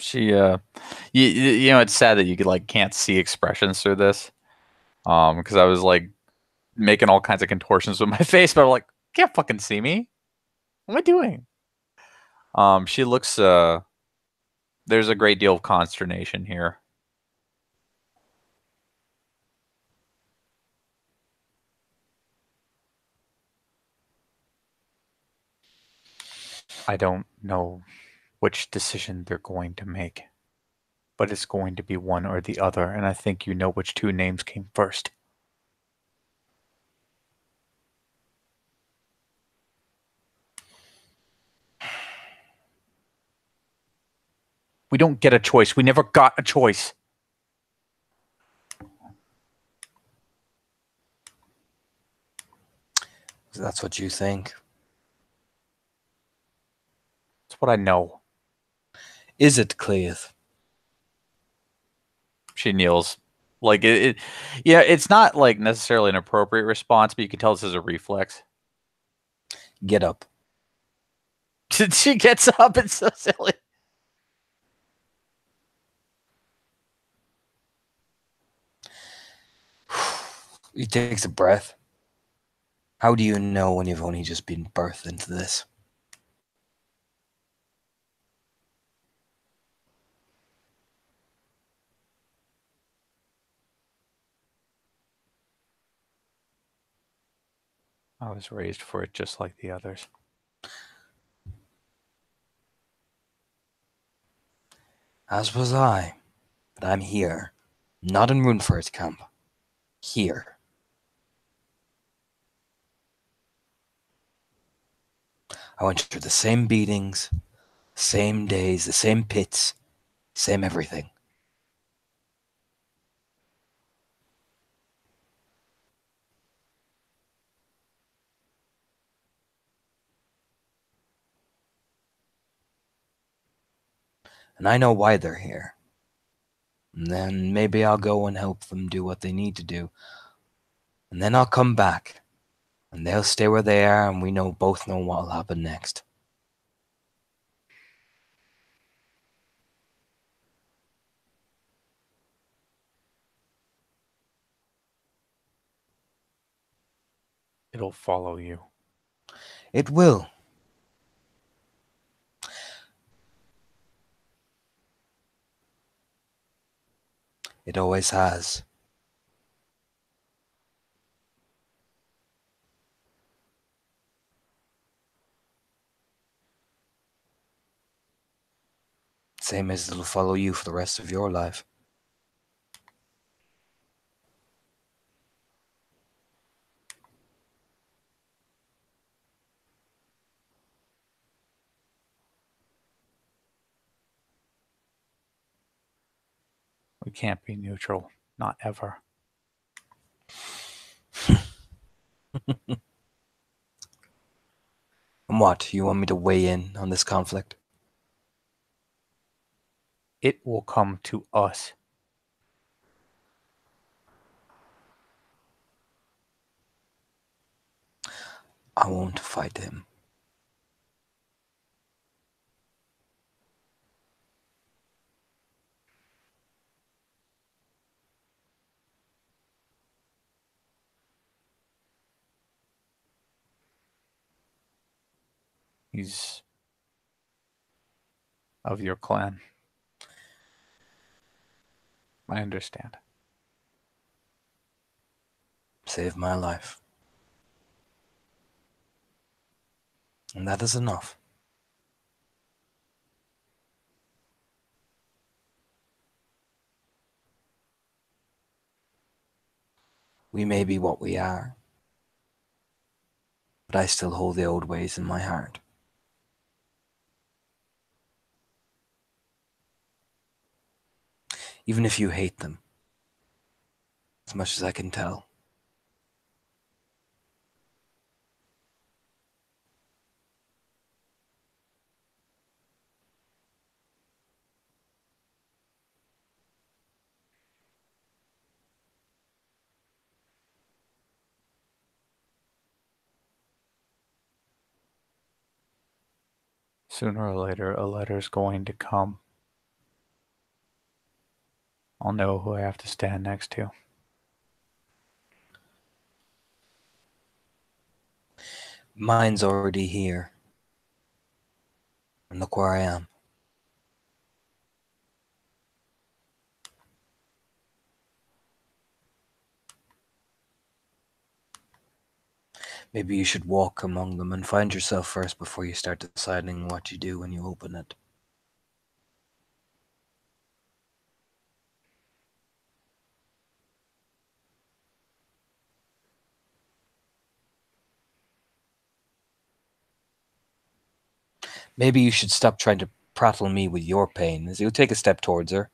She, you know, it's sad that you like can't see expressions through this. Because I was like making all kinds of contortions with my face, but I'm like, can't fucking see me. What am I doing? She looks. There's a great deal of consternation here. I don't know which decision they're going to make, but it's going to be one or the other, and I think you know which two names came first. We don't get a choice. We never got a choice. That's what you think. That's what I know. Is it, Cleith? She kneels. Like yeah, it's not like necessarily an appropriate response, but you can tell this is a reflex. Get up. She gets up. It's so silly. He takes a breath. How do you know when you've only just been birthed into this? I was raised for it just like the others. As was I. But I'm here. Not in Runefort camp. Here. I went through the same beatings, same days, the same pits, same everything. And I know why they're here. And then maybe I'll go and help them do what they need to do. And then I'll come back. And they'll stay where they are, and we both know what'll happen next. It'll follow you. It will. It always has. Same as it'll follow you for the rest of your life. We can't be neutral. Not ever. And what, you want me to weigh in on this conflict? It will come to us. I won't fight him. He's of your clan. I understand. Saved my life. And that is enough. We may be what we are, but I still hold the old ways in my heart. Even if you hate them, as much as I can tell. Sooner or later, a letter's going to come. I'll know who I have to stand next to. Mine's already here. And look where I am. Maybe you should walk among them and find yourself first before you start deciding what you do when you open it. Maybe you should stop trying to prattle me with your pain, as you'll take a step towards her.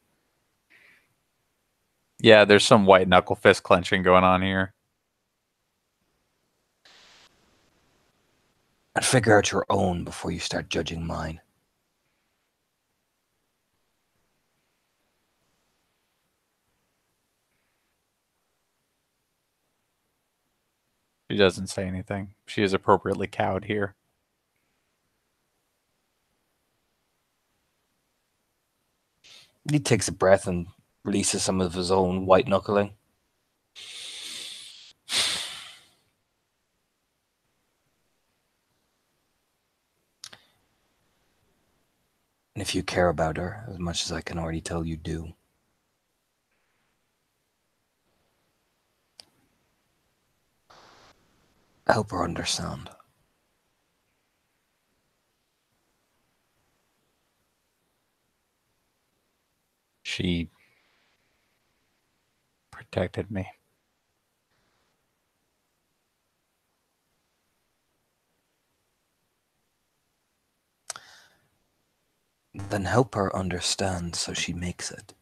Yeah, there's some white knuckle fist clenching going on here. And figure out your own before you start judging mine. She doesn't say anything. She is appropriately cowed here. He takes a breath and releases some of his own white knuckling. And if you care about her, as much as I can already tell you do, help her understand. She protected me. Then help her understand so she makes it.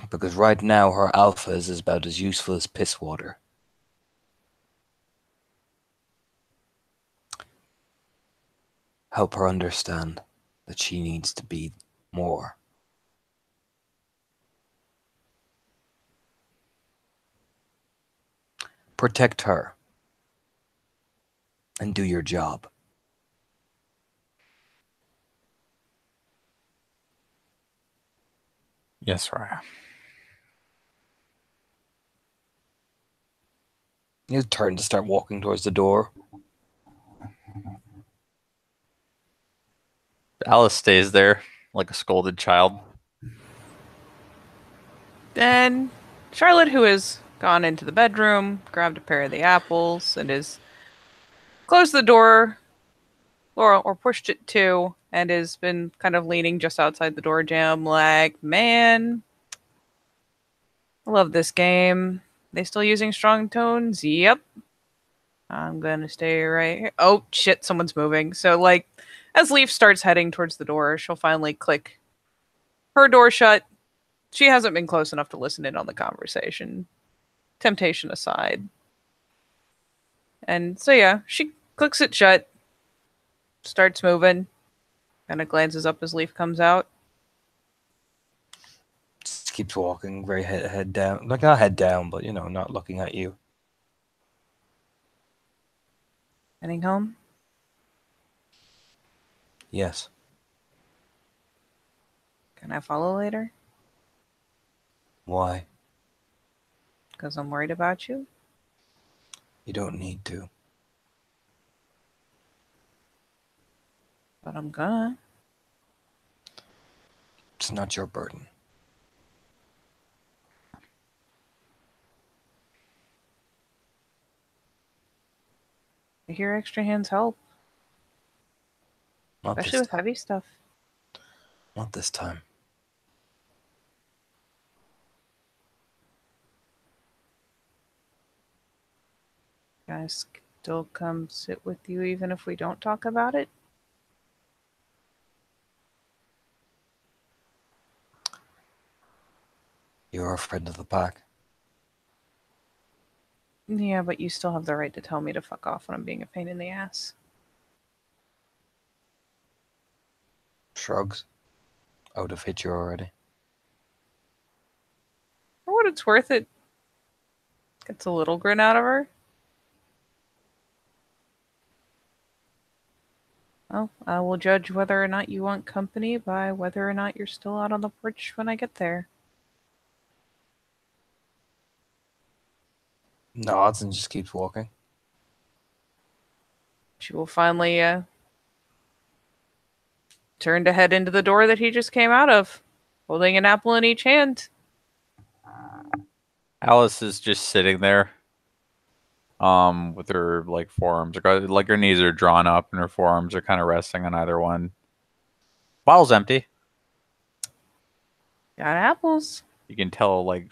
Because right now her alpha is about as useful as piss water. Help her understand that she needs to be more. Protect her. And do your job. Yes, Raya. You turn to start walking towards the door. Alice stays there like a scolded child. Then Charlotte, who has gone into the bedroom, grabbed a pair of the apples, and has closed the door or pushed it to, and has been kind of leaning just outside the door jamb, like, man, I love this game. They still using strong tones? Yep. I'm gonna stay right here. Oh shit, someone's moving. So like, as Leaf starts heading towards the door, she'll finally click her door shut. She hasn't been close enough to listen in on the conversation, temptation aside. And so yeah, she clicks it shut, starts moving, kind of glances up as Leaf comes out. Just keeps walking, very head down. Like, not head down, but, not looking at you. Heading home. Yes. Can I follow later? Why? Because I'm worried about you. You don't need to. But I'm gonna. It's not your burden. I hear extra hands help, Not especially this with time. heavy stuff. Not this time. Guys still come sit with you even if we don't talk about it? You're a friend of the pack. Yeah, but you still have the right to tell me to fuck off when I'm being a pain in the ass. Shrugs. I would have hit you already. For what it's worth, it gets a little grin out of her. Well, I will judge whether or not you want company by whether or not you're still out on the porch when I get there. Nods and just keeps walking. She will finally turn to head into the door that he just came out of, holding an apple in each hand. Alice is just sitting there, with her like forearms, like her knees are drawn up and her forearms are kind of resting on either one. Bottle's empty. Got apples. You can tell, like,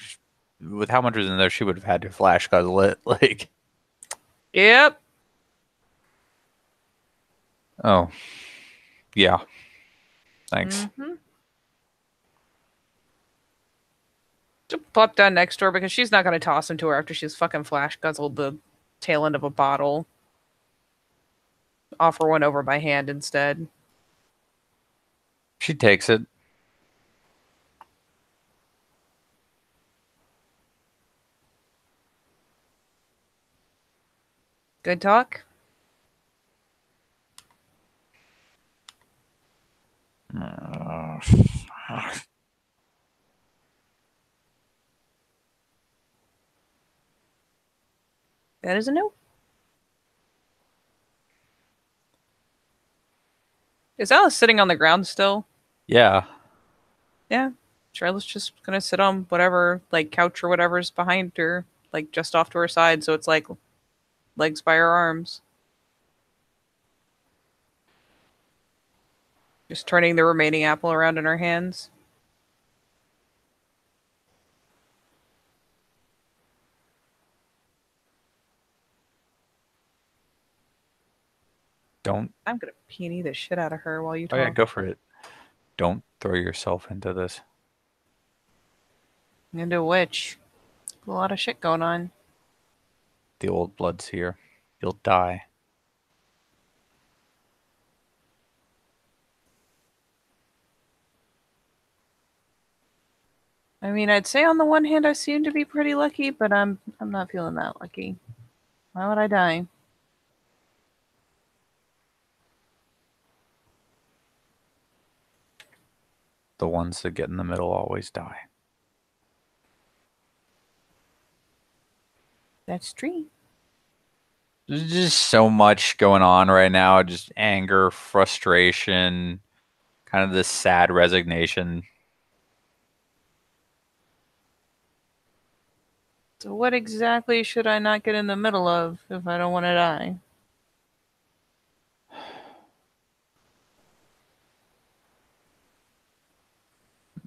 with how much was in there, she would have had to flash guzzle it. Like, Yep. oh, yeah. Thanks. Mm-hmm. Just plop down next door because she's not going to toss him to her after she's fucking flash guzzled the tail end of a bottle. Offer one over by hand instead. She takes it. Good talk? That is a no. Is Alice sitting on the ground still? Yeah. Yeah. Charlotte's just gonna sit on whatever, like, couch or whatever's behind her, like, just off to her side, so it's like legs by her arms. Just turning the remaining apple around in her hands. Don't. I'm gonna peony the shit out of her while you talk. Oh, yeah, go for it. Don't throw yourself into this. Into which? A lot of shit going on. The old blood's here. You'll die. I mean, I'd say on the one hand I seem to be pretty lucky, but I'm not feeling that lucky. Why would I die? The ones that get in the middle always die. That's true. There's just so much going on right now. Just anger, frustration, kind of this sad resignation. So what exactly should I not get in the middle of if I don't want to die?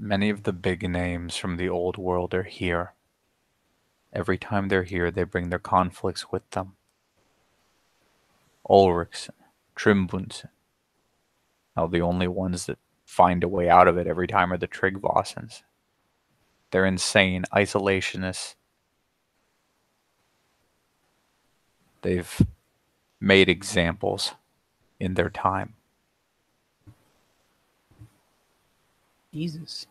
Many of the big names from the old world are here. Every time they're here, they bring their conflicts with them. Ulrichsen, Trimbunsen. Now, the only ones that find a way out of it every time are the Tryggvassons. They're insane, isolationists. They've made examples in their time. Jesus.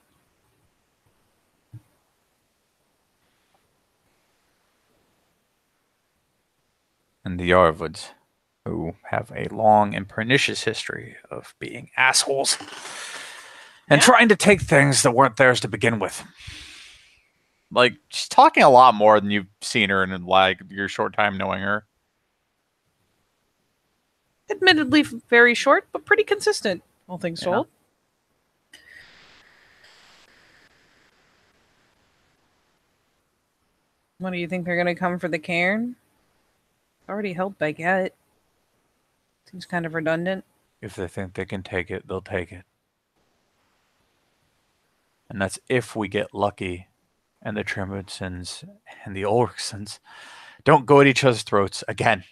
And the Yarvuds, who have a long and pernicious history of being assholes and trying to take things that weren't theirs to begin with. Like, she's talking a lot more than you've seen her in, like, your short time knowing her. Admittedly very short, but pretty consistent, all things told. What do you think they're going to come for the cairn? Already held Baguette. Seems kind of redundant. If they think they can take it, they'll take it. And that's if we get lucky and the Trimbudsons and the Ulrichsons don't go at each other's throats again.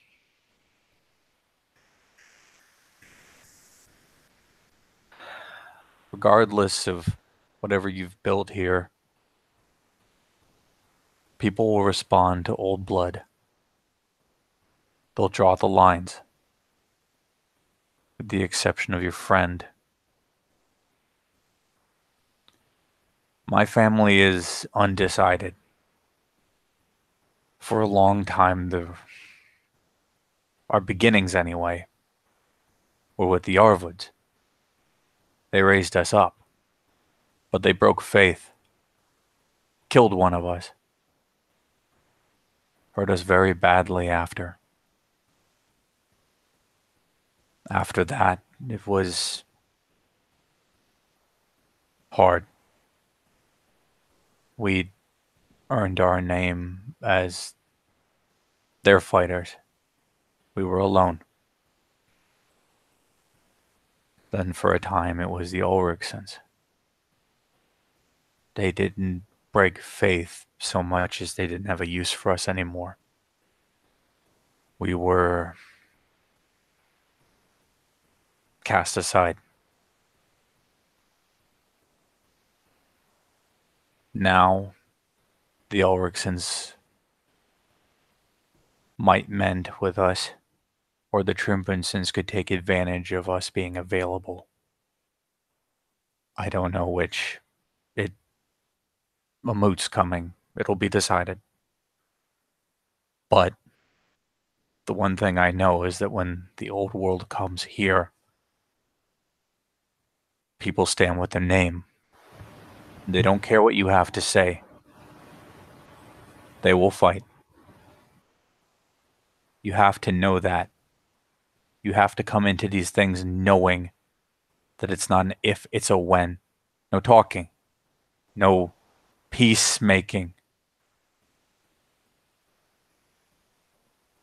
Regardless of whatever you've built here, people will respond to old blood. They'll draw the lines. With the exception of your friend. My family is undecided. For a long time, our beginnings anyway, were with the Yarvuds. They raised us up, but they broke faith, killed one of us, hurt us very badly after. After that, it was hard. We earned our name as their fighters. We were alone. Then for a time it was the Ulrichsons. They didn't break faith so much as they didn't have a use for us anymore. We were cast aside. Now, the Ulrichsons might mend with us, or the Trimbudsons could take advantage of us being available. I don't know which. A moot's coming. It'll be decided. But the one thing I know is that when the old world comes here, people stand with their name. They don't care what you have to say. They will fight. You have to know that. You have to come into these things knowing that it's not an if, it's a when. No talking. No peacemaking.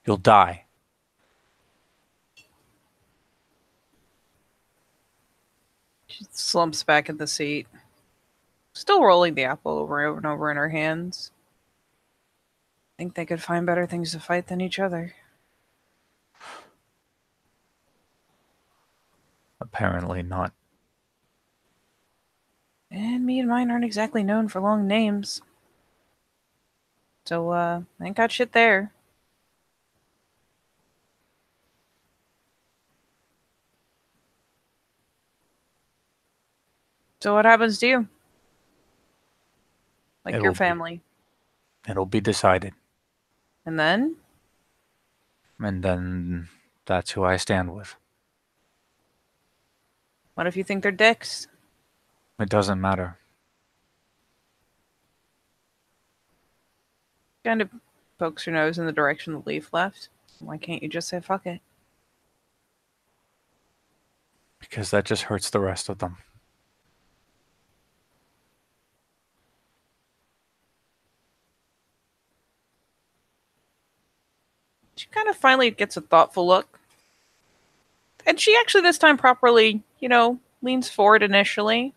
You'll die. She slumps back in the seat, still rolling the apple over and over in her hands. Think they could find better things to fight than each other. Apparently not. And me and mine aren't exactly known for long names. So, ain't got shit there. So what happens to you? Like your family. It'll be decided. And then? And then that's who I stand with. What if you think they're dicks? It doesn't matter. Kind of pokes her nose in the direction the leaf left. Why can't you just say fuck it? Because that just hurts the rest of them. She kind of finally gets a thoughtful look. And she actually this time properly, leans forward initially.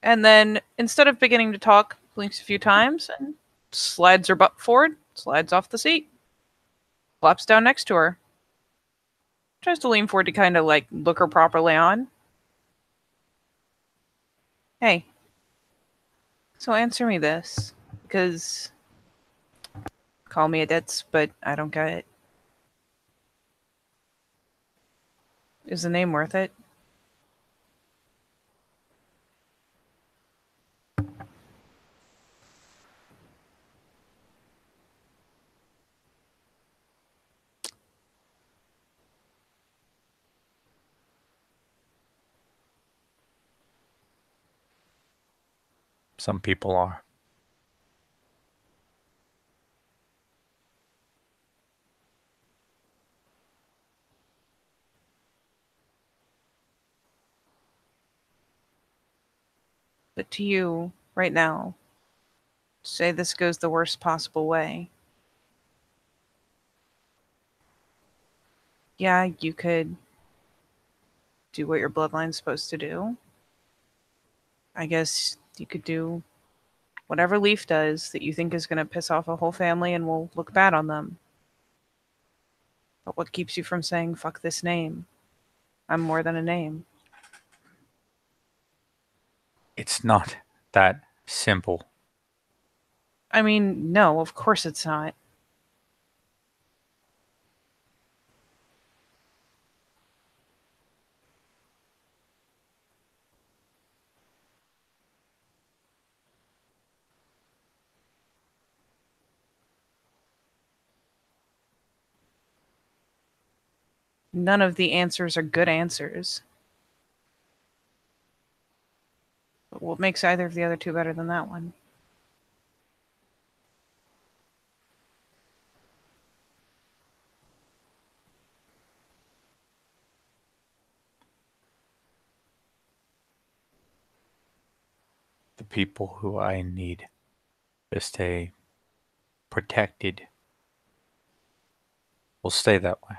And then, instead of beginning to talk, blinks a few times and slides her butt forward, slides off the seat, flops down next to her. Tries to lean forward to kind of like look her properly on. Hey, so answer me this, because call me a ditz, but I don't get it. Is the name worth it? Some people are. But to you, right now, say this goes the worst possible way. Yeah, you could do what your bloodline's supposed to do. I guess you could do whatever Leaf does that you think is going to piss off a whole family and will look bad on them. But what keeps you from saying, fuck this name? I'm more than a name. It's not that simple. I mean, no, of course it's not. None of the answers are good answers. But what makes either of the other two better than that one? The people who I need to stay protected will stay that way.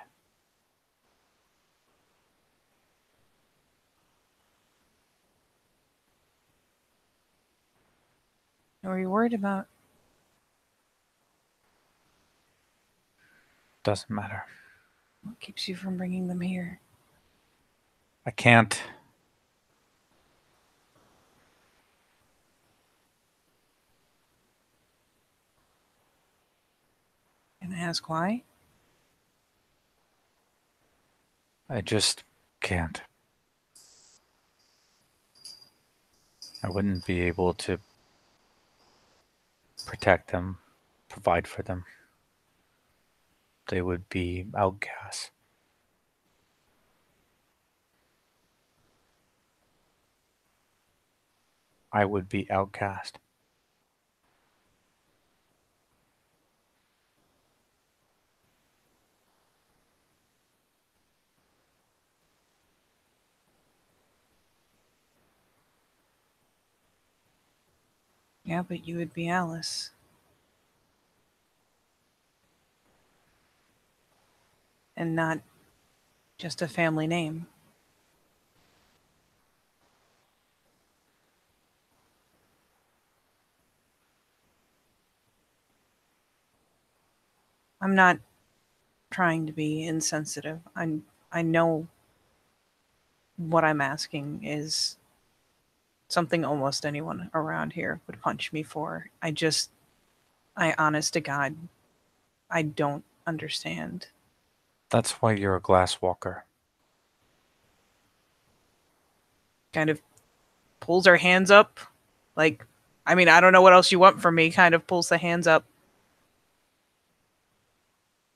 Are you worried about? Doesn't matter. What keeps you from bringing them here? I can't. Can I ask why? I just can't. I wouldn't be able to protect them, provide for them. They would be outcasts. I would be outcast. Yeah, but you would be Alice. And not just a family name. I'm not trying to be insensitive. I know what I'm asking is something almost anyone around here would punch me for. I honest to God, I don't understand. That's why you're a glass walker. Kind of pulls her hands up. Like, I mean, I don't know what else you want from me. Kind of pulls the hands up.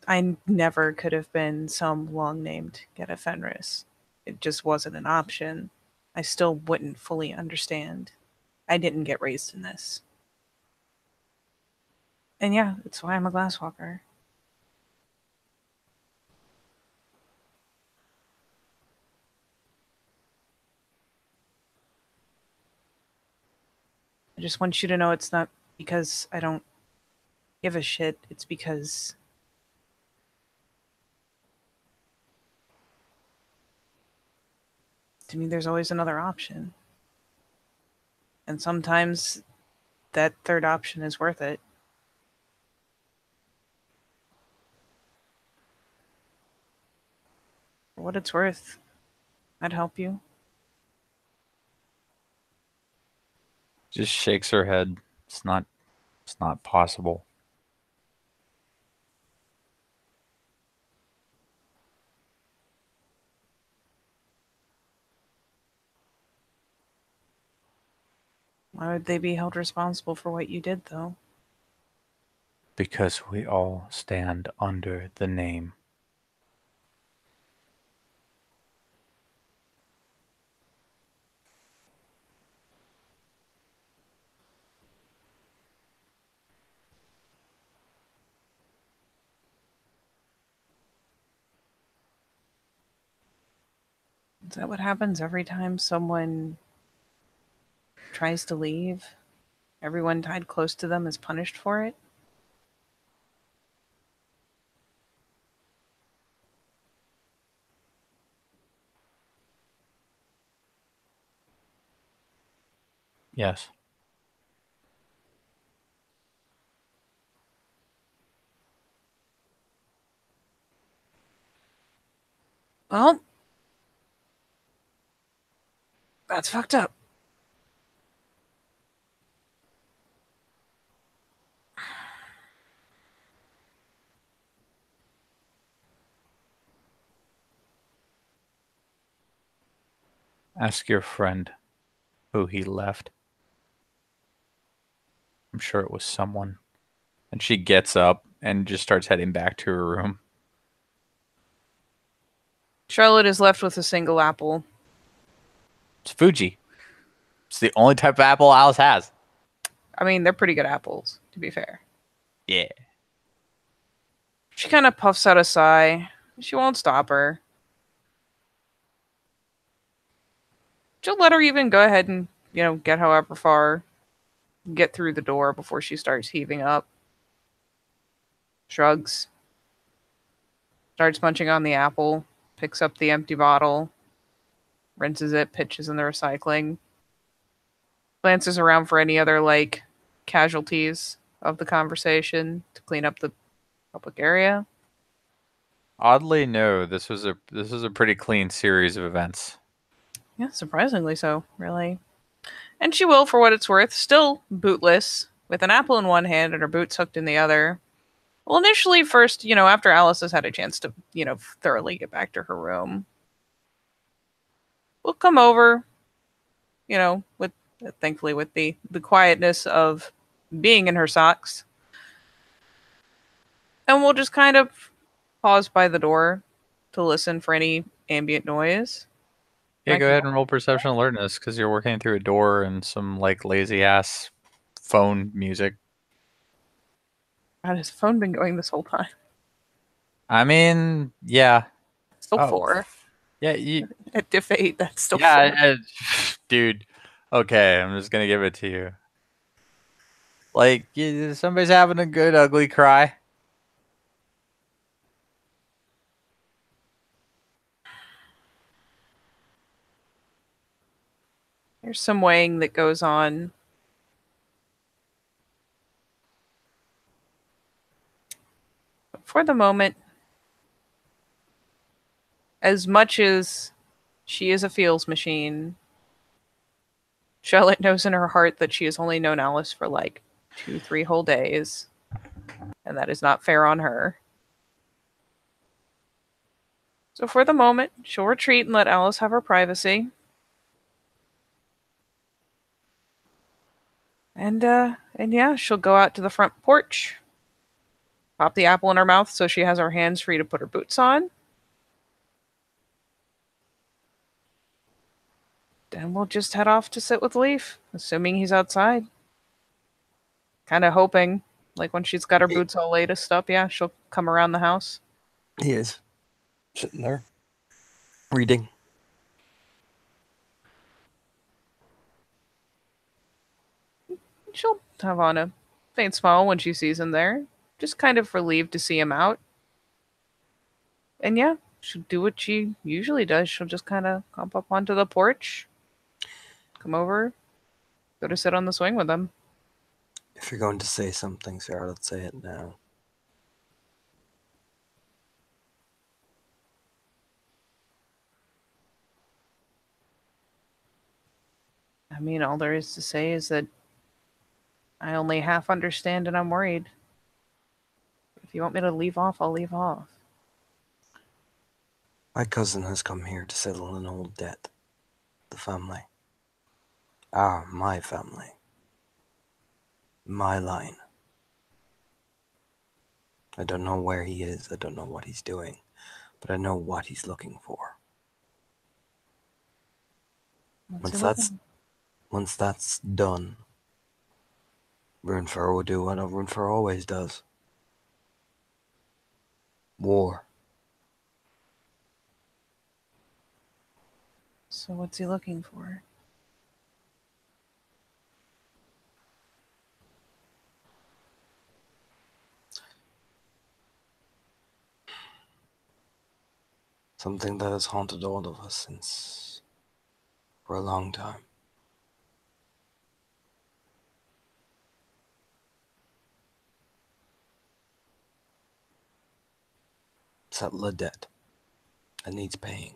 I never could have been some long named Geta Fenris. It just wasn't an option. I still wouldn't fully understand. I didn't get raised in this. And yeah, that's why I'm a glasswalker. I just want you to know it's not because I don't give a shit. It's because to me there's always another option. And sometimes that third option is worth it. For what it's worth, I'd help you. Just shakes her head. It's not possible. Why would they be held responsible for what you did, though? Because we all stand under the name. Is that what happens every time someone tries to leave? Everyone tied close to them is punished for it? Yes. Well, that's fucked up. Ask your friend who he left. I'm sure it was someone. And she gets up and just starts heading back to her room. Charlotte is left with a single apple. It's Fuji. It's the only type of apple Alice has. I mean, they're pretty good apples, to be fair. Yeah. She kind of puffs out a sigh. She won't stop her. She'll let her even go ahead and, get however far, get through the door before she starts heaving up. Shrugs. Starts munching on the apple. Picks up the empty bottle. Rinses it, pitches in the recycling. Glances around for any other, casualties of the conversation to clean up the public area. Oddly, no. This was a pretty clean series of events. Yeah, surprisingly so, really. And she will, for what it's worth, still bootless, with an apple in one hand and her boots hooked in the other. Well, initially, first, after Alice has had a chance to, thoroughly get back to her room, we'll come over, with, thankfully, with the quietness of being in her socks. And we'll just kind of pause by the door to listen for any ambient noise. Yeah, go ahead and roll perception alertness because you're working through a door and some lazy ass phone music. God, has the phone been going this whole time? I mean, yeah. Still 4. Yeah, At diff 8, that's still 4. Dude. Okay, I'm just gonna give it to you. Somebody's having a good ugly cry. There's some weighing that goes on. But for the moment, as much as she is a feels machine, Charlotte knows in her heart that she has only known Alice for 2-3 whole days. And that is not fair on her. So for the moment, she'll retreat and let Alice have her privacy. And yeah, she'll go out to the front porch, pop the apple in her mouth so she has her hands free to put her boots on. Then we'll just head off to sit with Leaf, assuming he's outside. Kind of hoping, when she's got her boots all latest up, yeah, she'll come around the house. He is. Sitting there. Reading. She'll have on a faint smile when she sees him there. Just kind of relieved to see him out. And yeah, she'll do what she usually does. She'll just kind of come up onto the porch, come over, Go to sit on the swing with him. If you're going to say something, Sarah, let's say it now. I mean, all there is to say is that I only half understand and I'm worried. If you want me to leave off, I'll leave off. My cousin has come here to settle an old debt. The family. My family. My line. I don't know where he is, I don't know what he's doing, but I know what he's looking for. Once that's done, Runefur will do what Runefur always does. War. So what's he looking for? Something that has haunted all of us for a long time. Settle a debt that needs paying.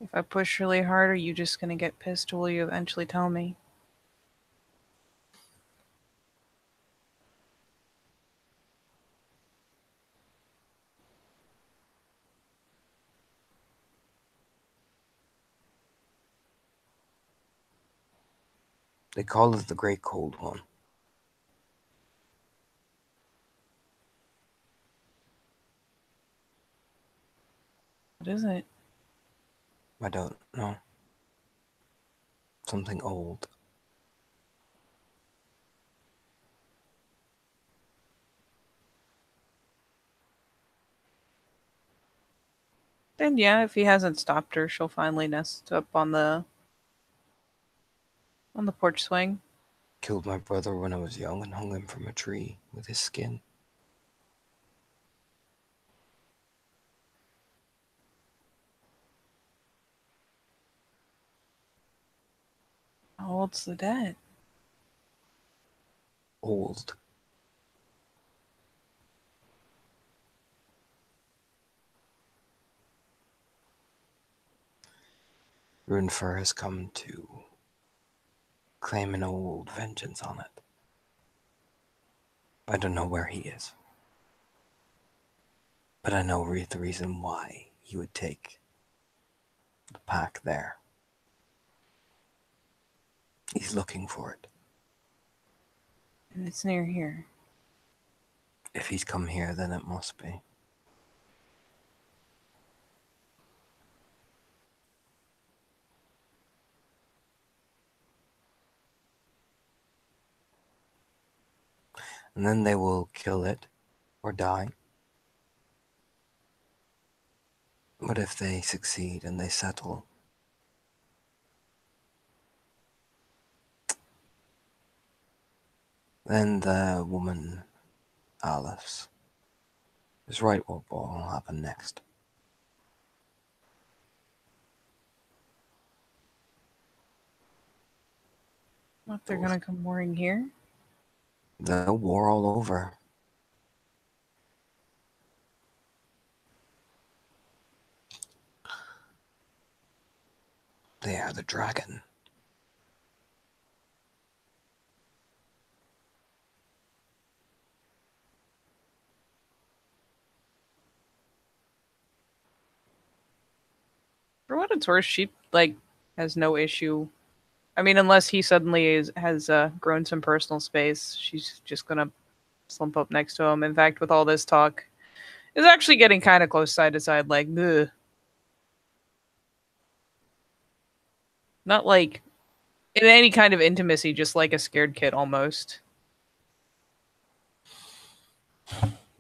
If I push really hard, are you just gonna get pissed or will you eventually tell me? They call it the Great Cold One. What is it? I don't know. Something old. Then yeah, if he hasn't stopped her, she'll finally nest up on the porch swing. Killed my brother when I was young and hung him from a tree with his skin. How old's the dead? Old. Runefur has come to claim an old vengeance on it. I don't know where he is. But I know the reason why he would take the pack there. He's looking for it. And it's near here. If he's come here, then it must be. And then they will kill it or die. But if they succeed and they settle, then the woman, Alice, is right what will happen next. What, they're gonna come mooring here? The war all over. They are the dragon. For what it's worth, she has no issue. I mean, unless he suddenly has grown some personal space, she's just gonna slump up next to him. In fact, with all this talk, is actually getting kind of close side to side, like, ugh. Not like in any kind of intimacy, just like a scared kid almost.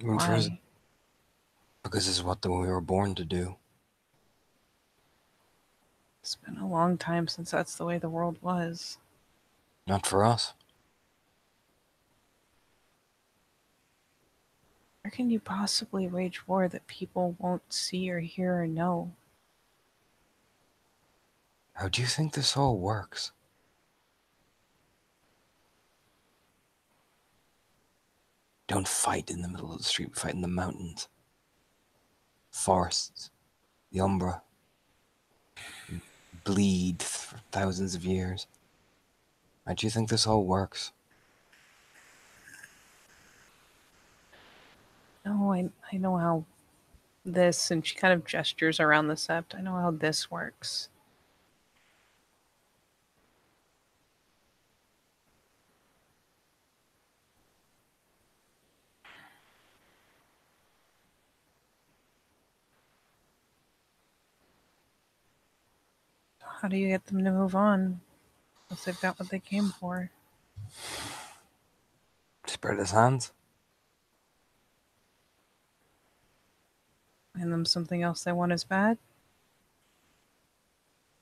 Why? Because it's what we were born to do. It's been a long time since that's the way the world was. Not for us. Where can you possibly wage war that people won't see or hear or know? How do you think this all works? Don't fight in the middle of the street, we fight in the mountains. Forests. The Umbra. Bleed for thousands of years. How do you think this all works? No, I know how this, and she kind of gestures around the sept. I know how this works. How do you get them to move on? Once they've got what they came for. Spread his hands. Hand them something else they want as bad?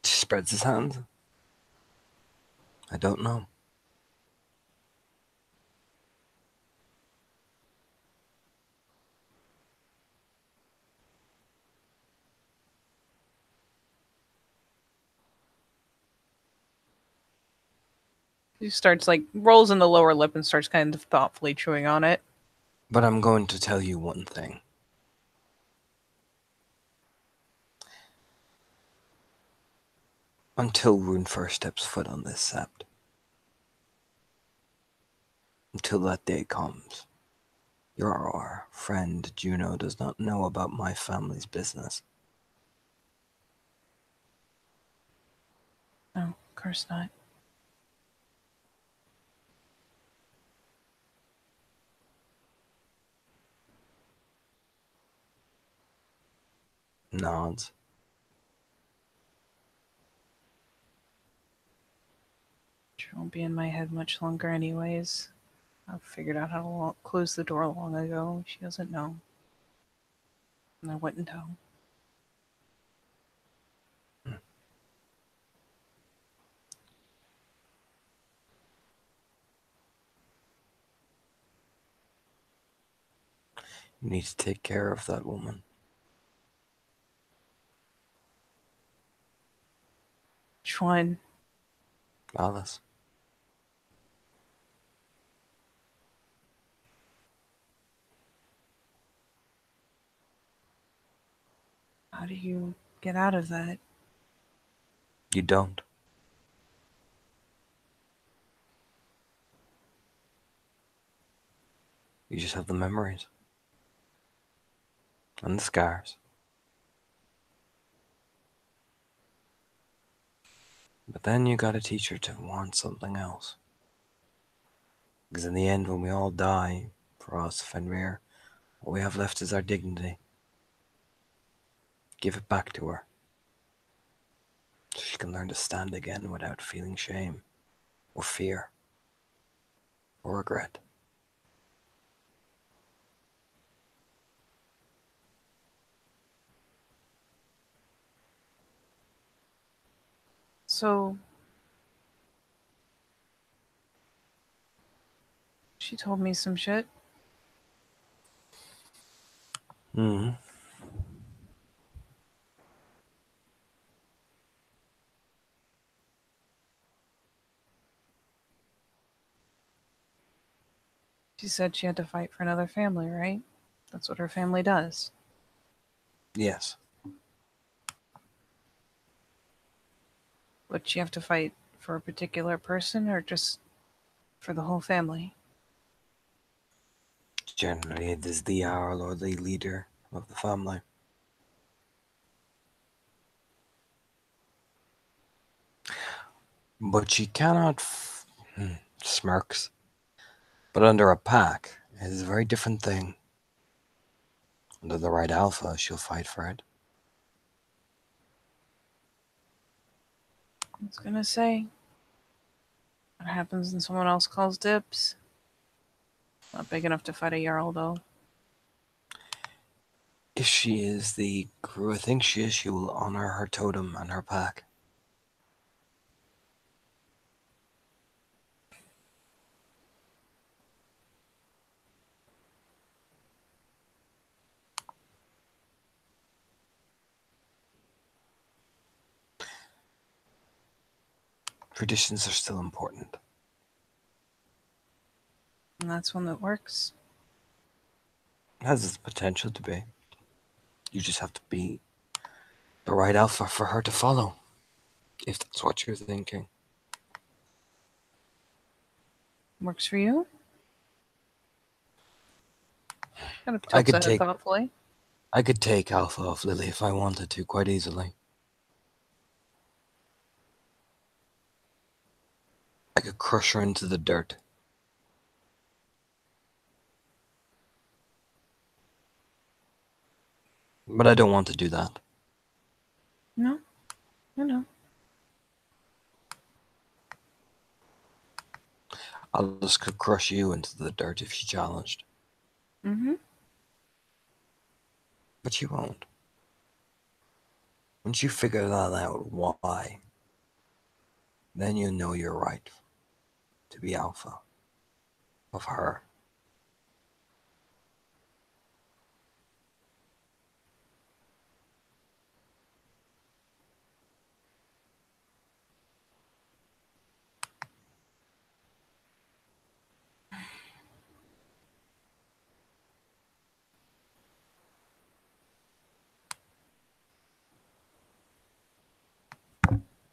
Spreads his hands. I don't know. She starts, like, rolls in the lower lip and starts kind of thoughtfully chewing on it. But I'm going to tell you one thing. Until Rune first steps foot on this sept. Until that day comes. Your friend Juno does not know about my family's business. No, of course not. Nods. She won't be in my head much longer anyways. I've figured out how to close the door long ago. She doesn't know. And I wouldn't tell. You need to take care of that woman. Which one? Alice. How do you get out of that? You don't. You just have the memories. And the scars. But then you gotta teach her to want something else. Because in the end, when we all die, for us, Fenrir, what we have left is our dignity. Give it back to her. So she can learn to stand again without feeling shame, or fear, or regret. So, she told me some shit. Mm-hmm. She said she had to fight for another family, right? That's what her family does. Yes. Would she have to fight for a particular person or just for the whole family? Generally, it is the Jarl or the leader of the family. But she cannot. Smirks. But under a pack, it is a very different thing. Under the right alpha, she'll fight for it. I was gonna say, what happens when someone else calls dibs? Not big enough to fight a Jarl, though. If she is the crew I think she is, she will honor her totem and her pack. Traditions are still important. And that's one that works. It has its potential to be. You just have to be the right alpha for her to follow, if that's what you're thinking. Works for you? Kind of I tilts could ahead take thoughtfully. I could take Alpha off Lily if I wanted to, quite easily. I could crush her into the dirt. But I don't want to do that. No, I know. Alice could crush you into the dirt if she challenged. Mm-hmm. But she won't. Once you figure that out, why, then you know you're right to be Alpha of her.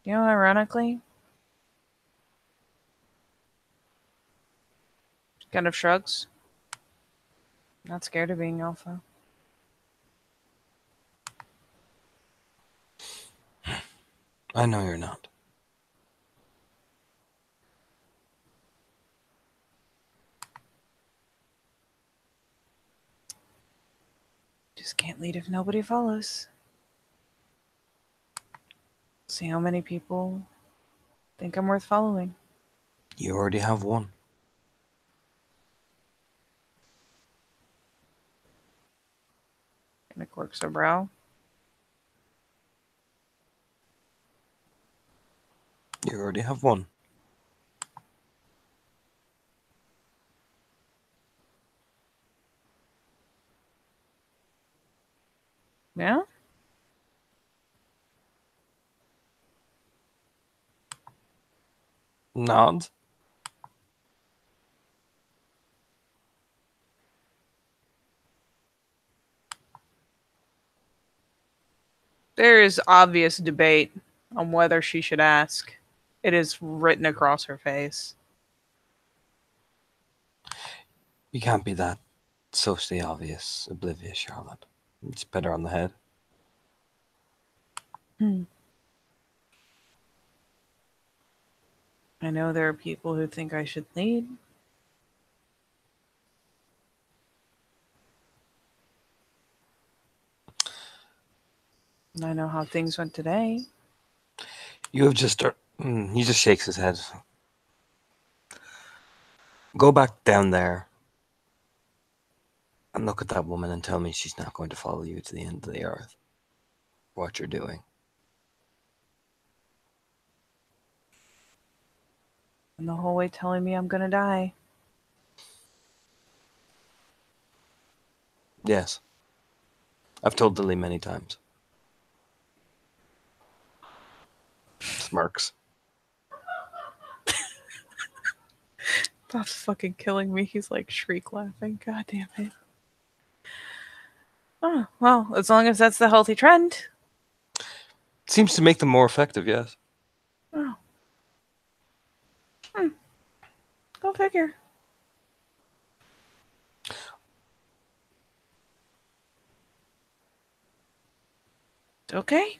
You know, ironically, she kind of shrugs. Not scared of being alpha. I know you're not. Just can't lead if nobody follows. See how many people think I'm worth following. You already have one. And it quirks her brow. You already have one. Yeah? Nods. There is obvious debate on whether she should ask. It is written across her face. You can't be that socially obvious, oblivious, Charlotte. It's better on the head. I know there are people who think I should lead. And I know how things went today. You have just... he just shakes his head. Go back down there and look at that woman and tell me she's not going to follow you to the end of the earth. What you're doing. And the whole way telling me I'm gonna die. Yes. I've told Lily many times. Smirks. Bob's fucking killing me. He's like shriek laughing. God damn it. Oh, well, as long as that's the healthy trend. Seems to make them more effective, yes. Oh. Go figure. Okay.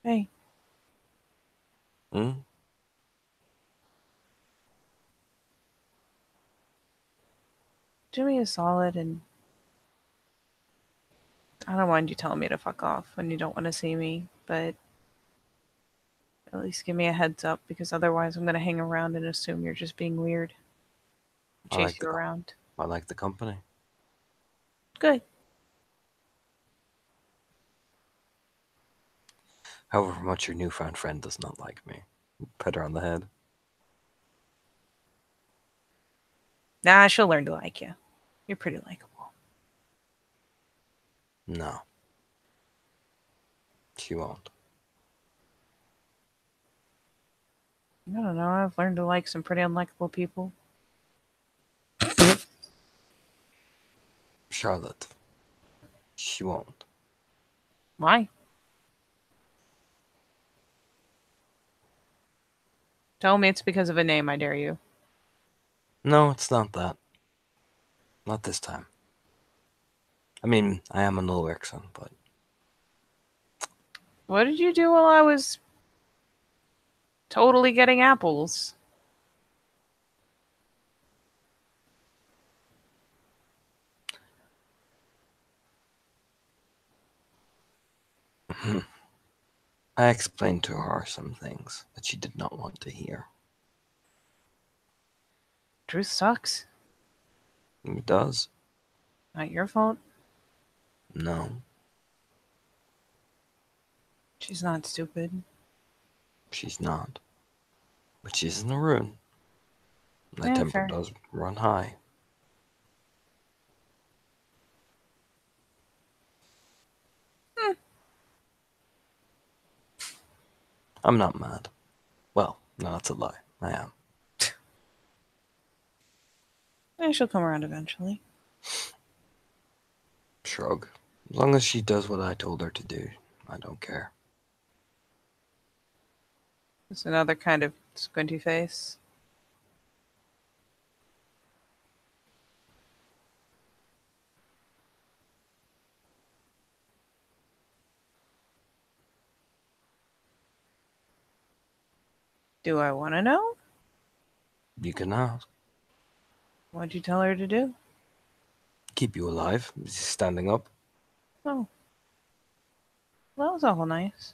Hey, Hmm? do me a solid and I don't mind you telling me to fuck off when you don't want to see me, but at least give me a heads up because otherwise I'm going to hang around and assume you're just being weird. Chase you around. I like the company. Good. However much your newfound friend does not like me. Pet her on the head. Nah, she'll learn to like you. You're pretty likable. No. She won't. I don't know. I've learned to like some pretty unlikable people. Charlotte. She won't. Why? Tell me it's because of a name, I dare you. No, it's not that. Not this time. I mean, I am an Ulrichson, but What did you do while I was totally getting apples? I explained to her some things that she did not want to hear. Truth sucks. It does. Not your fault. No, She's not stupid. she's not. But she's in a rune. My Yeah, temper fair. does run high. I'm not mad. Well, no, that's a lie. I am. Yeah, she'll come around eventually. Shrug. As long as she does what I told her to do, I don't care. It's another kind of squinty face. Do I want to know? You can ask. What'd you tell her to do? Keep you alive. Standing up. Oh. Well, that was awful nice.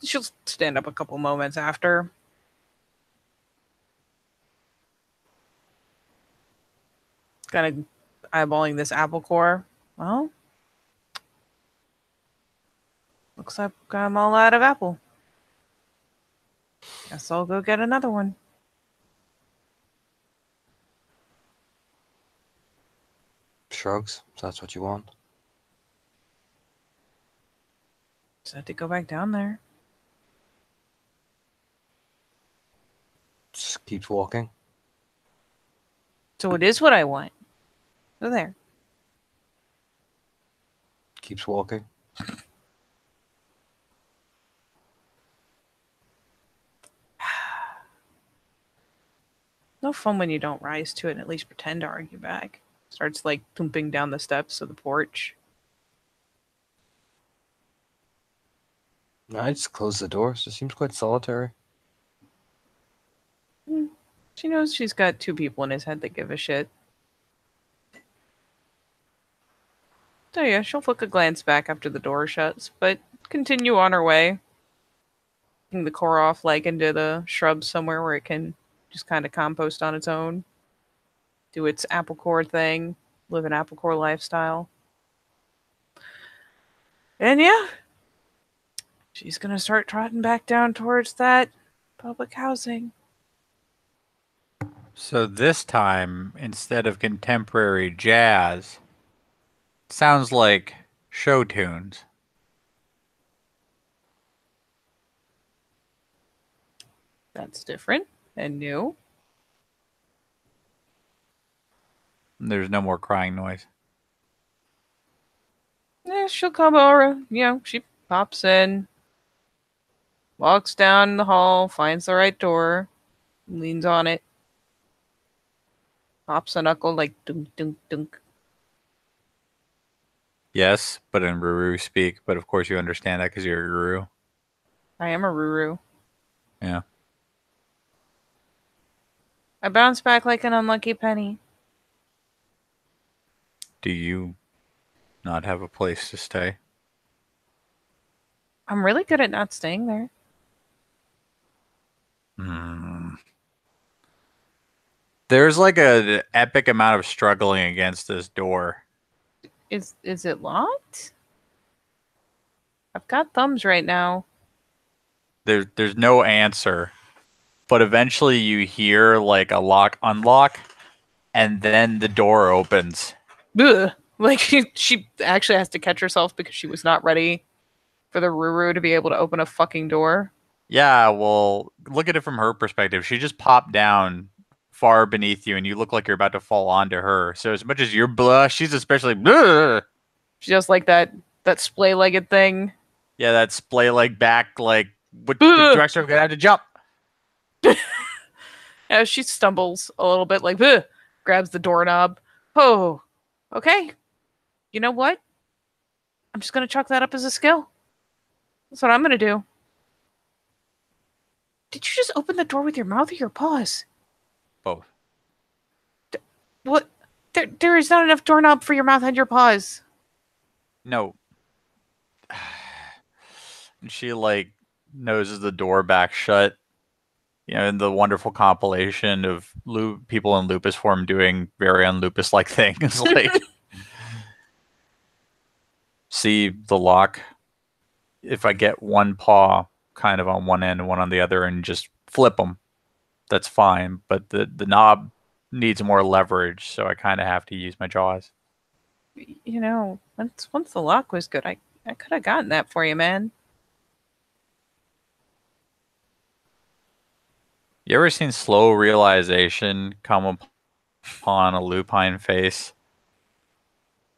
She'll stand up a couple moments after. Kind of eyeballing this apple core. Well, looks like I'm all out of apple. Guess I'll go get another one. Shrugs. If that's what you want. Just had to go back down there. Just keeps walking. So it is what I want. So there. Keeps walking. No fun when you don't rise to it and at least pretend to argue back. Starts like thumping down the steps of the porch. I just closed the door. So it seems quite solitary. She knows she's got two people in his head that give a shit. So yeah, she'll flick a glance back after the door shuts, but continue on her way. Taking the core off like into the shrubs somewhere where it can just kind of compost on its own. Do its apple core thing. Live an apple core lifestyle. And yeah, she's gonna start trotting back down towards that public housing. So this time, instead of contemporary jazz, sounds like show tunes. That's different and new. There's no more crying noise. Yeah, she'll come over. You know, she pops in, walks down the hall, finds the right door, leans on it, pops a knuckle like dunk, dunk, dunk. Yes, but in Ruru speak. But of course you understand that because you're a Ruru. I am a Ruru. Yeah. I bounce back like an unlucky penny. Do you not have a place to stay? I'm really good at not staying there. There's like an epic amount of struggling against this door. Is it locked? I've got thumbs right now. There's no answer, but eventually you hear like a lock unlock, and then the door opens. Ugh. Like she actually has to catch herself because she was not ready for the Ruru to be able to open a fucking door. Yeah, well, look at it from her perspective. She just popped down far beneath you, and you look like you're about to fall onto her. So as much as you're blush, she's especially. Bleh! She does like that splay-legged thing. Yeah, that splay leg back, like what the Ugh. direction I'm gonna have to jump. Yeah, she stumbles a little bit, like ugh, grabs the doorknob. Oh, okay. You know what? I'm just gonna chalk that up as a skill. That's what I'm gonna do. Did you just open the door with your mouth or your paws? Both. What? There is not enough doorknob for your mouth and your paws. No. And she like noses the door back shut. You know, in the wonderful compilation of people in lupus form doing very unlupus-like things, like see the lock. If I get one paw kind of on one end and one on the other and just flip them, that's fine. But the knob needs more leverage, so I kind of have to use my jaws. You know, once the lock was good, I could have gotten that for you, man. You ever seen slow realization come upon a lupine face?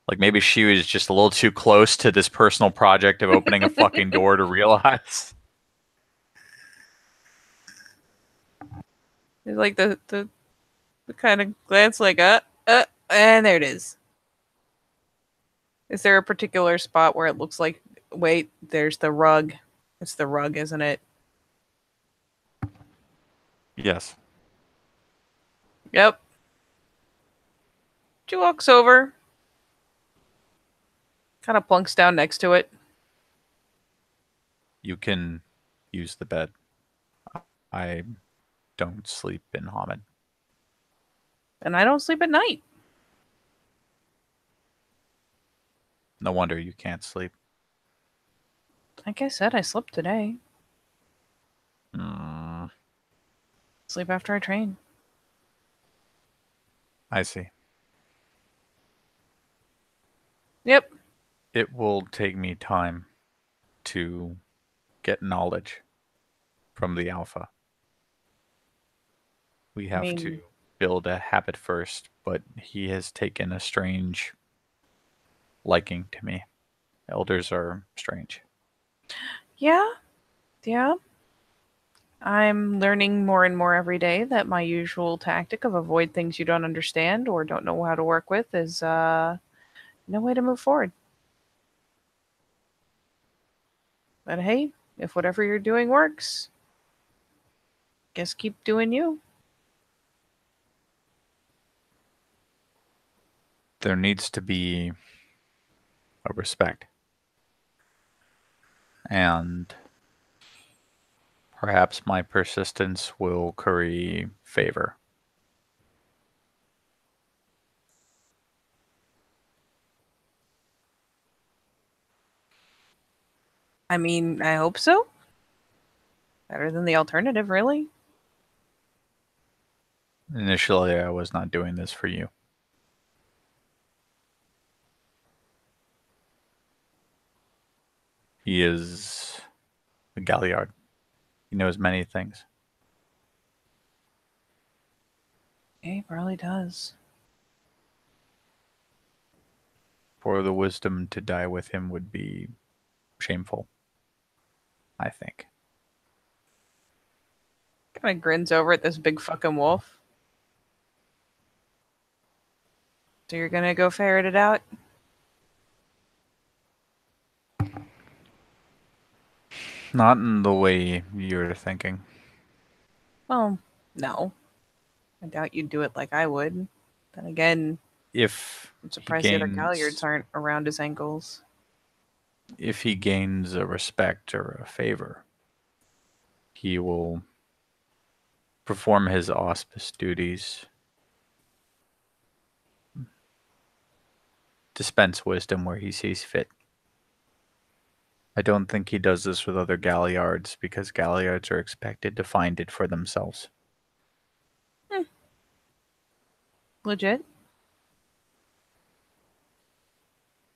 Like maybe she was just a little too close to this personal project of opening a fucking door to realize. It's like the kind of glance, like and there it is. Is there a particular spot where it looks like? Wait, there's the rug. It's the rug, isn't it? Yes. Yep. She walks over, kind of plunks down next to it. You can use the bed. I don't sleep in Hamid. And I don't sleep at night. No wonder you can't sleep. Like I said, I slept today. Mm, Sleep after I train. I see. Yep. It will take me time to get knowledge from the alpha. We have to build a habit first, but he has taken a strange liking to me. Elders are strange. Yeah. I'm learning more and more every day that my usual tactic of avoid things you don't understand or don't know how to work with is no way to move forward. But hey, if whatever you're doing works, guess keep doing you. There needs to be a respect. And perhaps my persistence will curry favor. I mean, I hope so. Better than the alternative, really. Initially, I was not doing this for you. He is a Galliard. He knows many things. Yeah, he probably does. For the wisdom to die with him would be shameful, I think. Kind of grins over at this big fucking wolf. So you're gonna go ferret it out? Not in the way you're thinking. Well, no. I doubt you'd do it like I would. Then again, If I'm he surprised the other gains, Galliards aren't around his ankles. if he gains a respect or a favor, he will perform his auspice duties, dispense wisdom where he sees fit. I don't think he does this with other Galliards because Galliards are expected to find it for themselves. Legit.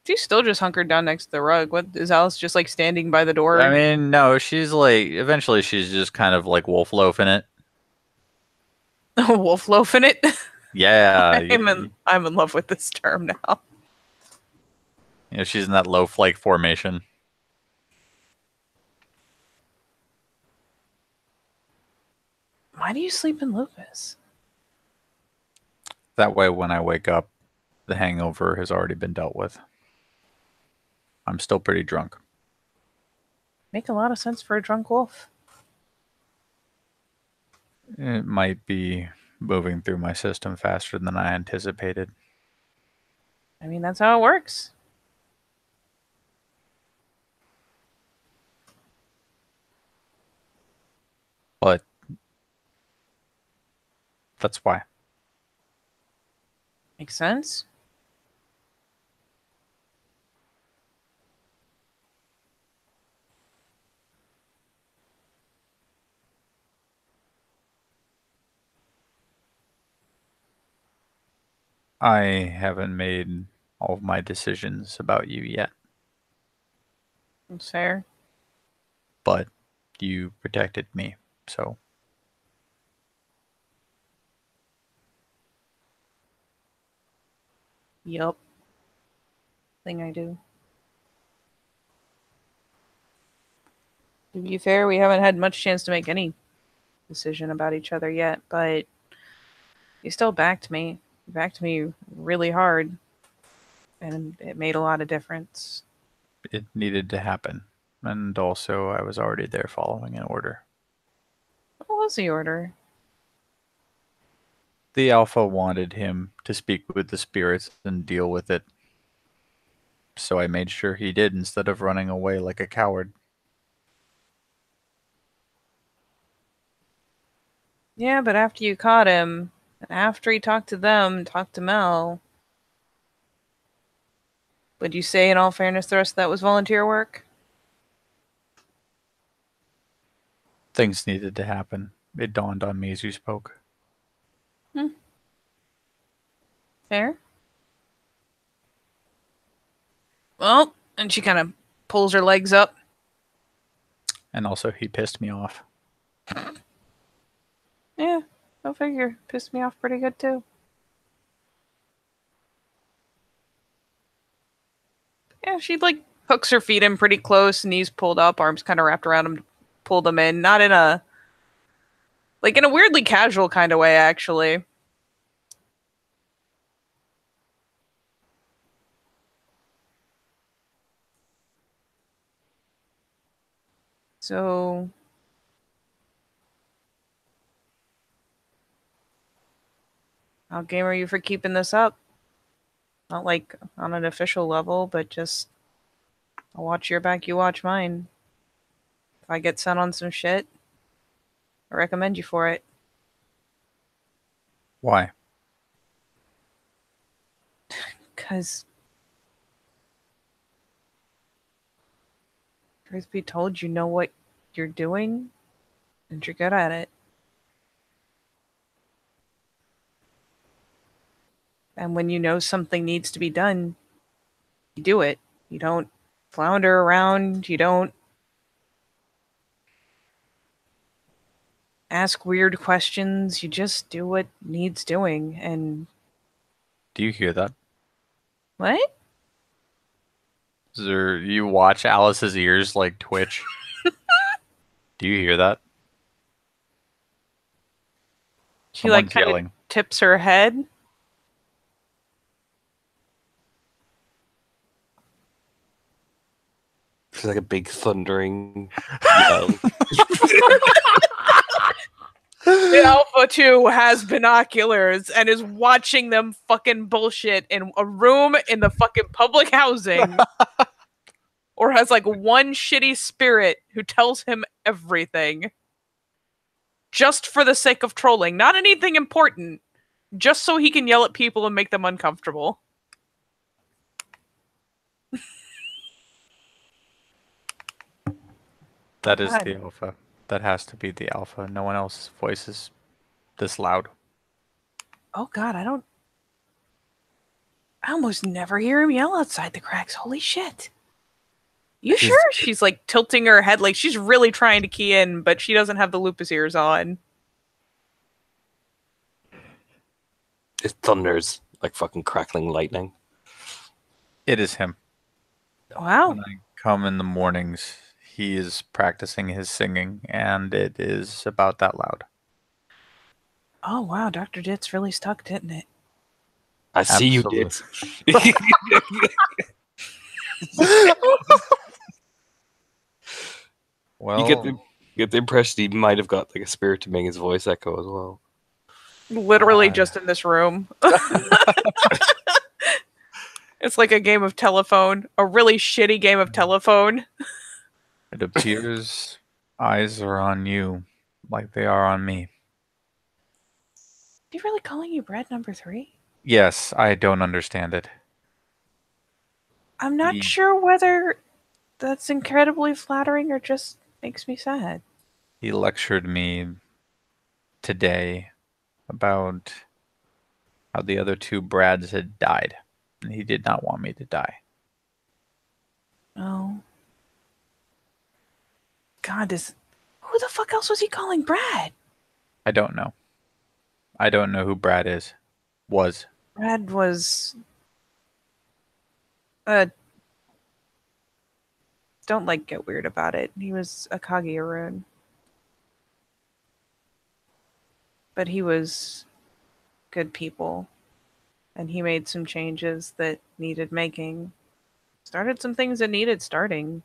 She's still just hunkered down next to the rug. What is Alice just like standing by the door? I mean, no, she's like, eventually she's just kind of like wolf loafing it. Wolf loafing it. Yeah. I'm in love with this term now. You know, she's in that loaf-like formation. Why do you sleep in Lupus? That way, when I wake up, the hangover has already been dealt with. I'm still pretty drunk. Make a lot of sense for a drunk wolf. It might be moving through my system faster than I anticipated. I mean, that's how it works. But that's why. Makes sense. I haven't made all of my decisions about you yet, That's fair. but you protected me, so Yup. Thing I do. To be fair, we haven't had much chance to make any decision about each other yet, but you still backed me. You backed me really hard, and it made a lot of difference. it needed to happen. And also, I was already there following an order. What was the order? The Alpha wanted him to speak with the spirits and deal with it. So I made sure he did instead of running away like a coward. Yeah, but after you caught him, and after he talked to them, talked to Mel, would you say, in all fairness, the rest of that was volunteer work? Things needed to happen. It dawned on me as you spoke. Fair. Well, and she kind of pulls her legs up. And also, he pissed me off. Yeah, go figure. Pissed me off pretty good, too. Yeah, she, like, hooks her feet in pretty close, knees pulled up, arms kind of wrapped around him to pull them in. Not in a... Like, in a weirdly casual kind of way, actually. So... How game are you for keeping this up? Not like on an official level, but just I'll watch your back, you watch mine. If I get sent on some shit, I recommend you for it. Why? 'Cause truth be told, you know what you're doing, and you're good at it. And when you know something needs to be done, you do it. You don't flounder around. You don't ask weird questions. You just do what needs doing. And Do you hear that? what? Is there, you watch Alice's ears like twitch? Do you hear that? She like Someone's kind of yelling. tips her head. It's like a big thundering yell. The Alpha 2 has binoculars and is watching them fucking bullshit in a room in the fucking public housing. Or has like one shitty spirit who tells him everything. Just for the sake of trolling. Not anything important. Just so he can yell at people and make them uncomfortable. That is God. the alpha. That has to be the alpha. No one else's voice is this loud. Oh God, I almost never hear him yell outside the cracks. Holy shit. You He's- sure? She's like tilting her head like she's really trying to key in, but she doesn't have the lupus ears on. It thunders like fucking crackling lightning. It is him. Wow. When I come in the mornings, he is practicing his singing, and it is about that loud. Oh wow, Dr. Ditz really stuck, didn't it? I see you Absolutely. did. Well, You get the impression he might have got like a spirit to make his voice echo as well. Literally just in this room. It's like a game of telephone, a really shitty game of telephone. it appears eyes are on you like they are on me. Is he really calling you bread number 3? Yes, I don't understand it. I'm not Ye- sure whether that's incredibly flattering or just makes me sad. He lectured me today about how the other 2 Brads had died, and he did not want me to die. Oh. God, who the fuck else was he calling Brad? I don't know. I don't know who Brad is. Was. Brad was don't like get weird about it. He was a Kagi-Arun. But he was good people. And he made some changes that needed making. Started some things that needed starting.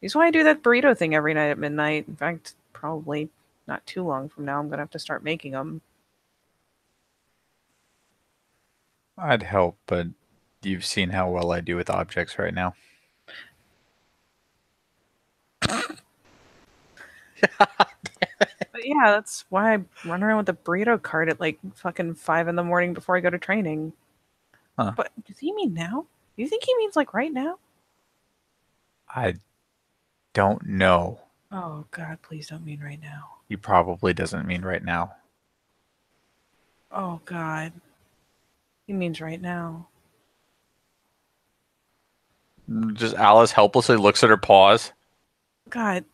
That's why I do that burrito thing every night at midnight. In fact, probably not too long from now, I'm going to have to start making them. I'd help, but you've seen how well I do with objects right now. But yeah, that's why I run around with a burrito cart at like fucking 5 in the morning before I go to training. Huh. But does he mean now? Do you think he means like right now? I don't know. Oh God, please don't mean right now. He probably doesn't mean right now. Oh God. He means right now. Just Alice helplessly looks at her paws. God.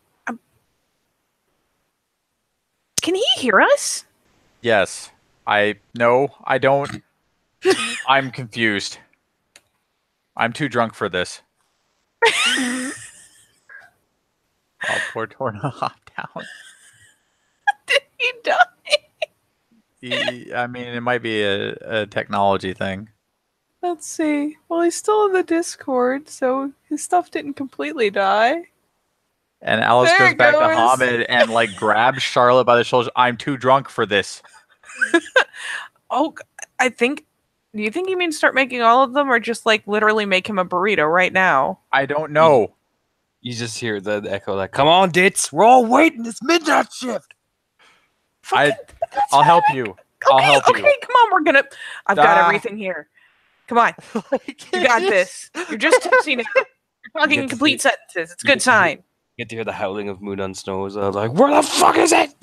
Can he hear us? Yes. No, I don't. I'm confused. I'm too drunk for this. Oh, poor Torna hopped down. Did he die? I mean, it might be a technology thing. Let's see. Well, he's still in the Discord, so his stuff didn't completely die. And Alice There goes it back to goes. Hamid and like grabs Charlotte by the shoulders. I'm too drunk for this. Oh, I think. Do you think he means start making all of them, or just like literally make him a burrito right now? I don't know. You just hear the echo like, "Come on, Ditz, we're all waiting. It's midnight shift." I'll help you. I'll help you. Okay, come on, I've got Ah. everything here. Come on, you got this. You're just tipsy now. You're talking get in to complete see- sentences. It's a good sign. You get to hear the howling of Moon on Snows. Like, where the fuck is it?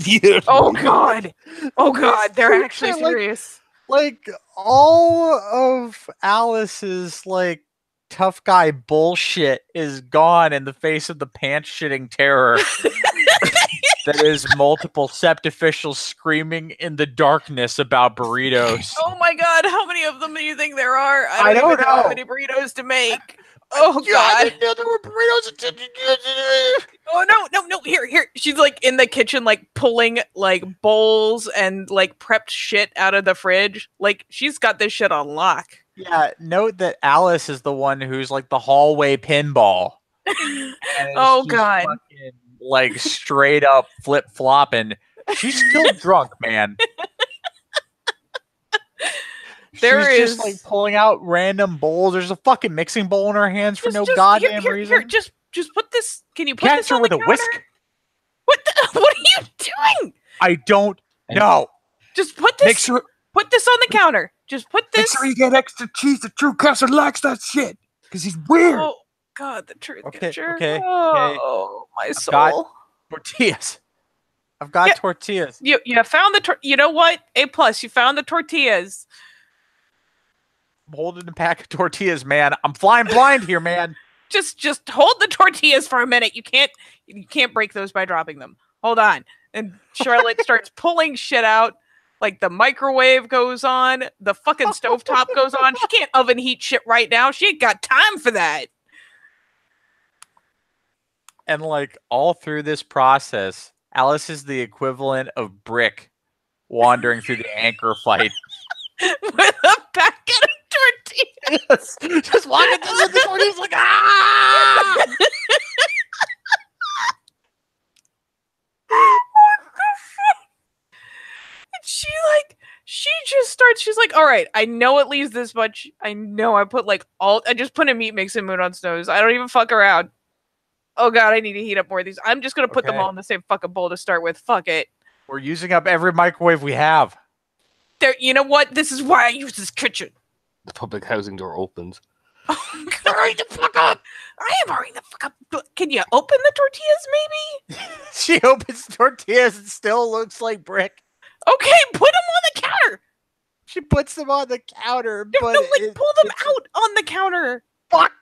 Oh God! Oh God! They're actually Like- serious. Like all of Alice's like tough guy bullshit is gone in the face of the pants shitting terror. That is multiple Sept officials screaming in the darkness about burritos. Oh my God! How many of them do you think there are? I don't don't even know how know. many burritos to make. Oh I God! didn't know there were burritos. Oh no! Here! She's like in the kitchen, like pulling like bowls and like prepped shit out of the fridge. Like she's got this shit on lock. Yeah, note that Alice is the one who's like the hallway pinball. And Oh, she's God. fucking, like straight up flip flopping. She's still drunk, man. There She's is- just like pulling out random bowls. There's a fucking mixing bowl in her hands for no Just- goddamn here, reason. just put this. Can you put Catch this her on with the a counter? whisk. What are you doing? I don't know. Just put this. Make sure Put this on the counter. Just put Make this. sure you get extra cheese. The true Castle likes that shit because he's weird. Oh God, the truth Okay, catcher. okay, Oh, my I've got- soul. Tortillas. I've got Yeah. tortillas. You found the you know what? A+, you found the tortillas. I'm holding a pack of tortillas, man. I'm flying blind here, man. Just hold the tortillas for a minute. You can't break those by dropping them. Hold on. And Charlotte starts pulling shit out. Like the microwave goes on, the fucking stovetop goes on. She can't oven heat shit right now. She ain't got time for that. And like all through this process, Alice is the equivalent of Brick wandering through the anchor fight. With a packet of tortillas. Just walking through with the tortillas like, ah! She just starts, she's like, all right, I know it leaves this much. I know I put I just put a meat mix in Moon on Snows. I don't even fuck around. Oh god, I need to heat up more of these. I'm just gonna put them Okay. all in the same fucking bowl to start with. Fuck it. We're using up every microwave we have. There, you know what? This is why I use this kitchen. The public housing door opens. Hurry the fuck up! I am hurrying the fuck up. Can you open the tortillas, maybe? She opens tortillas and still looks like Brick. Okay, put them on the counter. She puts them on the counter, No, but no, like it- pull them it's- out on the counter. Fuck.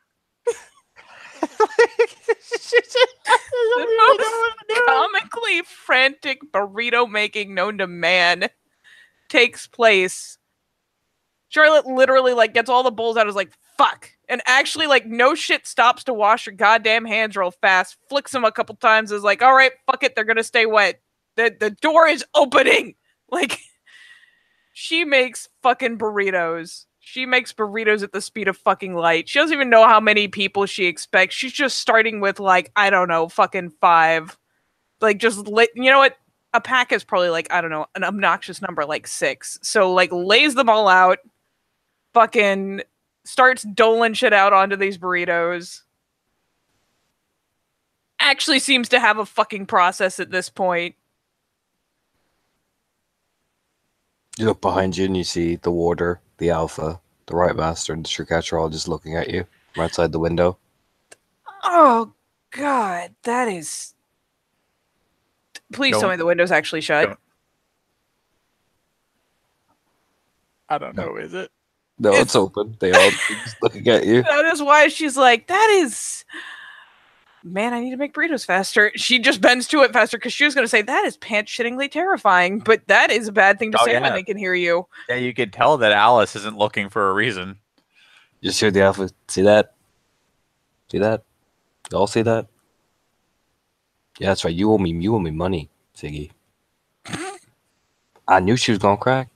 The most comically frantic burrito making known to man takes place. Charlotte literally gets all the bowls out, is like, fuck. And actually, no shit, stops to wash her goddamn hands real fast, flicks them a couple times, is like, all right, fuck it, they're gonna stay wet. The door is opening. She makes fucking burritos. She makes burritos at the speed of fucking light. She doesn't even know how many people she expects. She's just starting with I don't know, fucking 5. You know what? A pack is probably I don't know, an obnoxious number 6. So lays them all out, fucking starts doling shit out onto these burritos. Actually seems to have a fucking process at this point. You look behind you and you see the warder, the alpha, the right master, and the true catcher all just looking at you from outside the window. Oh god, that is. Please tell Don't- me the window's actually shut. don't. I don't know, is it? No, it's open. They all just looking at you. That is why she's like, that is. Man, I need to make burritos faster. She just bends to it faster because she was going to say, that is pants-shittingly terrifying, but that is a bad thing to Oh, say when yeah. they can hear you. Yeah, you can tell that Alice isn't looking for a reason. You just hear the alpha. See that? See that? You all see that? Yeah, that's right. You owe me money, Ziggy. I knew she was gonna crack.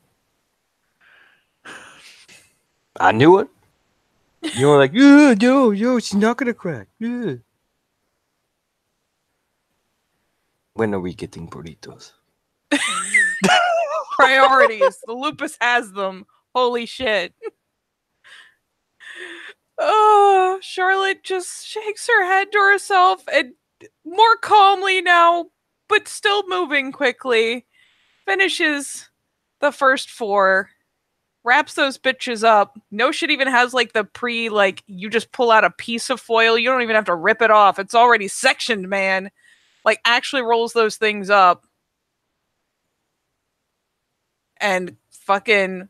I knew it. You were like, yo, she's not gonna crack. Yeah. When are we getting burritos? Priorities. The lupus has them. Holy shit. Oh, Charlotte just shakes her head to herself and more calmly now, but still moving quickly, finishes the first 4, wraps those bitches up. No shit even has the you just pull out a piece of foil. You don't even have to rip it off. It's already sectioned, man. Actually rolls those things up. And fucking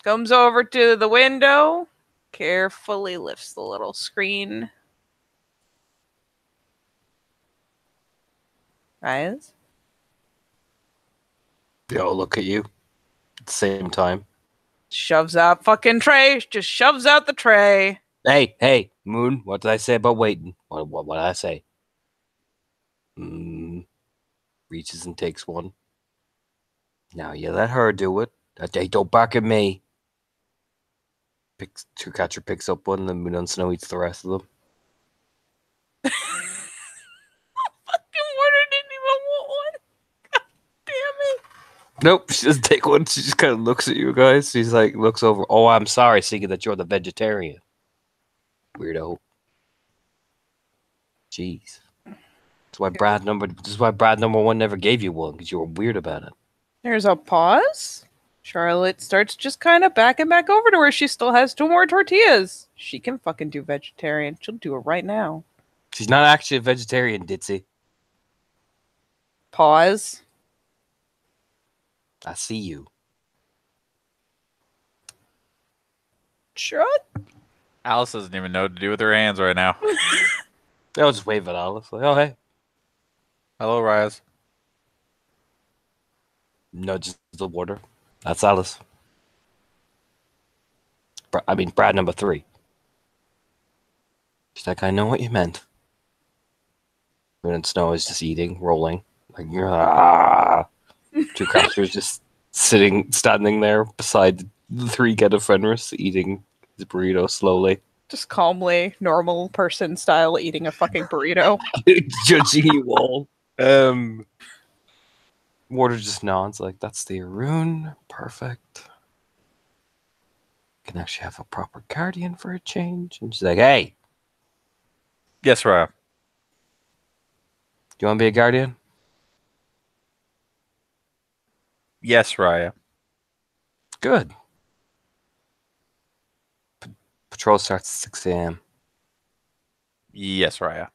comes over to the window, carefully lifts the little screen. Guys? They all look at you at the same time. Shoves out fucking tray. Just shoves out the tray. Hey, Moon, what did I say about waiting? What did I say? Reaches and takes one. Now you let her do it. Hey, don't bark at me. True catcher picks up one, and then Moon on Snow eats the rest of them. Fucking Warner didn't even want one. God damn it. Nope, she doesn't take one. She just kind of looks at you guys. She's like, looks over. Oh, I'm sorry, thinking that you're the vegetarian. Weirdo. Jeez. That's why Brad number 1 never gave you one, because you were weird about it. There's a pause. Charlotte starts just kind of backing back over to where she still has 2 more tortillas. She can fucking do vegetarian. She'll do it right now. She's not actually a vegetarian, Ditzy. Pause. I see you. Shut. Alice doesn't even know what to do with her hands right now. I'll just wave at Alice. Like, oh, hey. Hello, Rise. Nudges the water. That's Alice. Brad number 3. She's like, I know what you meant. And Snow is just eating, rolling. Like, ah. Two crafters just standing there beside the 3 Get of Fenris, eating his burrito slowly. Just calmly, normal person style, eating a fucking burrito. Judging you all. Water just nods like, that's the Arun. Perfect. Can actually have a proper guardian for a change. And she's like, hey, Yes, Raya. do you want to be a guardian? Yes, Raya. Good. Patrol starts at 6 a.m. Yes, Raya.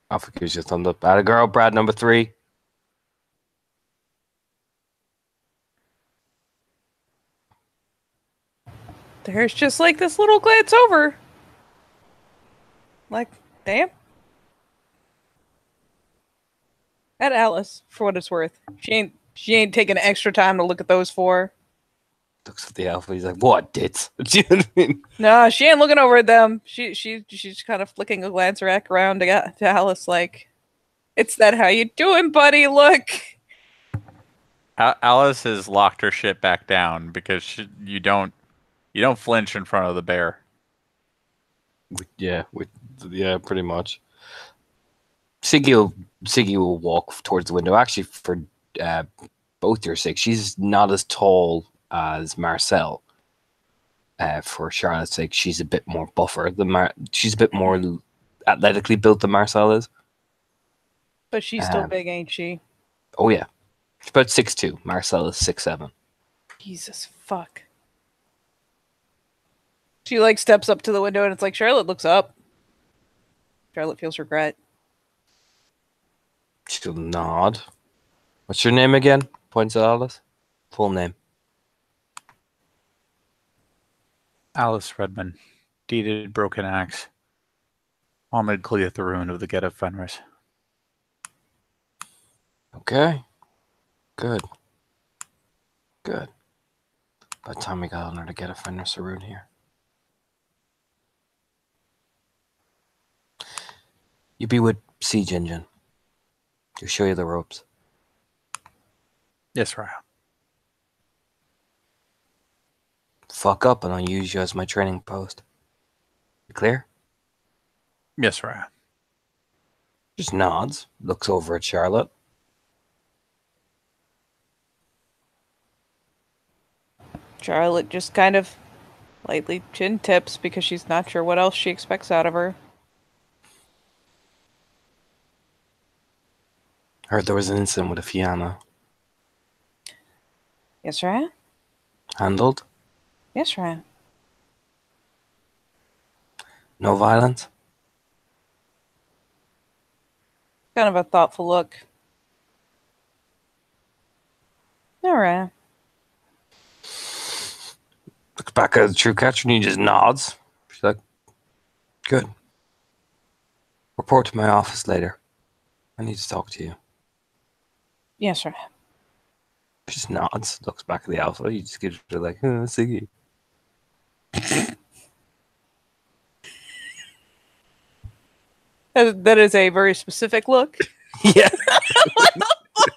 Alpha gives you a thumbs up. Atta girl, Brad number 3. There's just like this little glance over. Like, damn. At Alice, for what it's worth. She ain't taking extra time to look at those 4. Looks at the Alpha. He's like, what, dits? Do you know what I mean? No, she ain't looking over at them. She's kind of flicking a glance back around to Alice like, it's that how you doing, buddy? Look. Alice has locked her shit back down because you don't flinch in front of the bear. Yeah, pretty much. Siggy will walk towards the window. Actually, for both your sakes, she's not as tall as Marcel. For Charlotte's sake, she's a bit more buffer. She's a bit more athletically built than Marcel is. But she's still big, ain't she? Oh yeah, she's about 6'2". Marcel is 6'7". Jesus fuck. She like steps up to the window and it's like Charlotte looks up. Charlotte feels regret. She'll nod. What's your name again? Points at Alice. Full name. Alice Redmond, deeded Broken Axe. Ahmed Cleotharoon of the Get of Fenris. Okay. Good. Good. By the time we got on her to get a Fenris Arun here. You be with Siege Engine. He'll show you the ropes. Yes, Raya. Fuck up and I'll use you as my training post. You clear? Yes, Raya. Just nods, looks over at Charlotte. Charlotte just kind of lightly chin tips because she's not sure what else she expects out of her. Heard there was an incident with a Fianna. Yes, Raya? Handled? Yes, Raya. No violence? Kind of a thoughtful look. All right. Looks back at the True Catcher and he just nods. She's like, good. Report to my office later. I need to talk to you. Yes, Raya. Just nods, looks back at the Alpha. He just gives her like, Siggy. That is a very specific look. Yeah. What the fuck?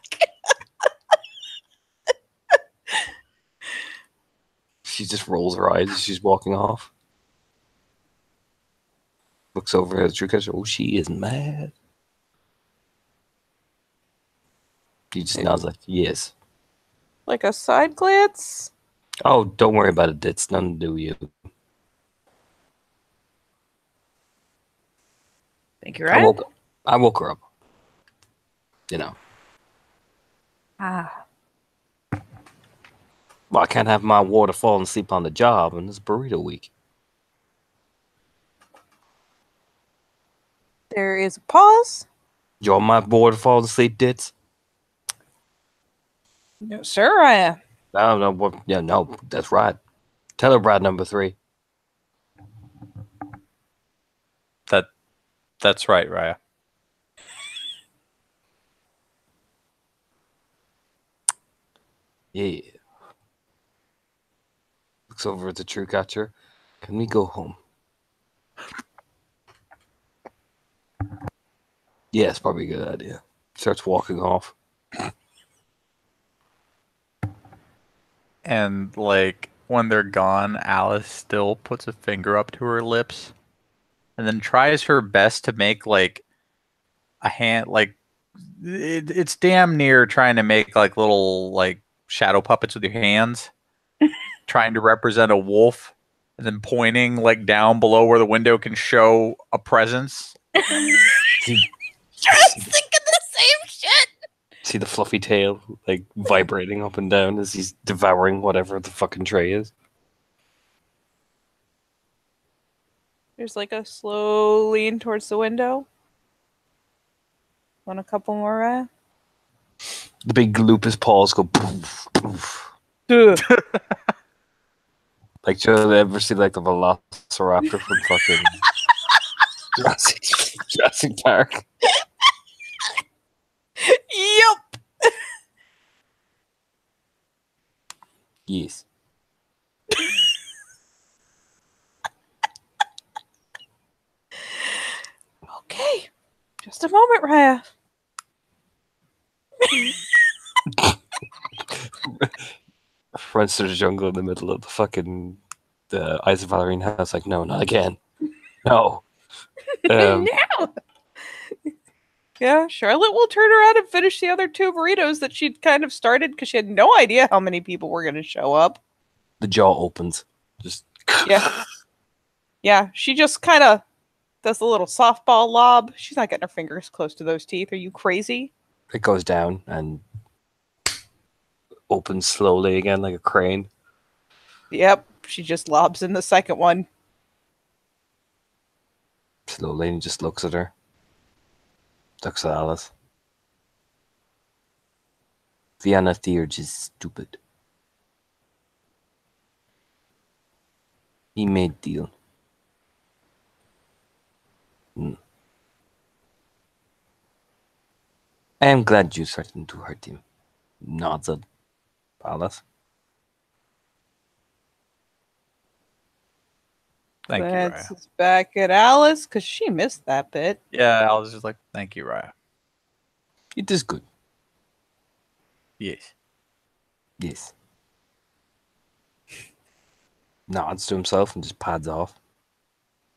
She just rolls her eyes as she's walking off. Looks over at the True Catcher. Oh, she is mad. He just nods like, yes. Like a side glance? Oh, don't worry about it. It's nothing to do with you. Think you're right. I woke her up. You know. Ah. Well, I can't have my water fall asleep on the job, and it's burrito week. There is a pause. You want my water fall asleep, Dits? No, sir, I am. No, what? Yeah, no, that's right. Tell her, Brad number 3. That's right, Raya. Yeah. Looks over at the true catcher. Can we go home? Yeah, it's probably a good idea. Starts walking off. And like when they're gone, Alice still puts a finger up to her lips and then tries her best to make like a hand, like it's damn near trying to make like little like shadow puppets with your hands, trying to represent a wolf and then pointing like down below where the window can show a presence. Just thinking the same shit. See the fluffy tail like vibrating up and down as he's devouring whatever the fucking tray is. There's like a slow lean towards the window. Want a couple more? The big lupus paws go poof, poof. Like, should I ever see like the Velociraptor from fucking Jurassic Park? Yep. Yes. Okay. Just a moment, Raya. Runs through the jungle in the middle of the fucking the Eyes of Valerian house. Like, no, not again. No. No. Yeah, Charlotte will turn around and finish the other 2 burritos that she'd kind of started because she had no idea how many people were going to show up. The jaw opens. Just Yeah. Yeah, she just kind of does a little softball lob. She's not getting her fingers close to those teeth. Are you crazy? it goes down and opens slowly again like a crane. Yep, she just lobs in the second one. Slowly, and he just looks at her. Looks at Alice. Vienna Theurge is stupid. He made deal. I am glad you threatened to hurt him. Nods at Alice. Thank you, That's Raya. back at Alice because she missed that bit. Yeah, I was just like, thank you, Raya. It is good. Yes. Yes. Nods to himself and just pads off.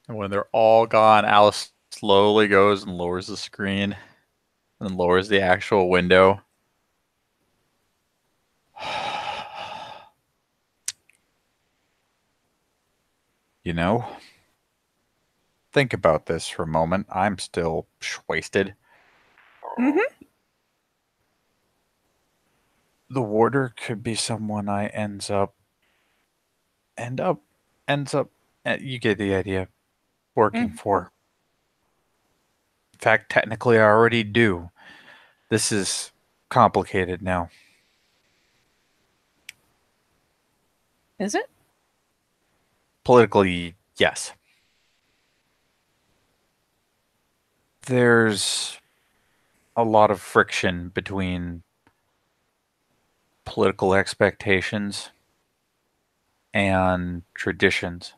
And when they're all gone, Alice slowly goes and lowers the screen and lowers the actual window. You know, think about this for a moment. I'm still wasted. Mhm. The warder could be someone I ends up, you get the idea, working for. In fact, technically I already do. This is complicated now. Is it? Politically, yes. There's a lot of friction between political expectations and traditions.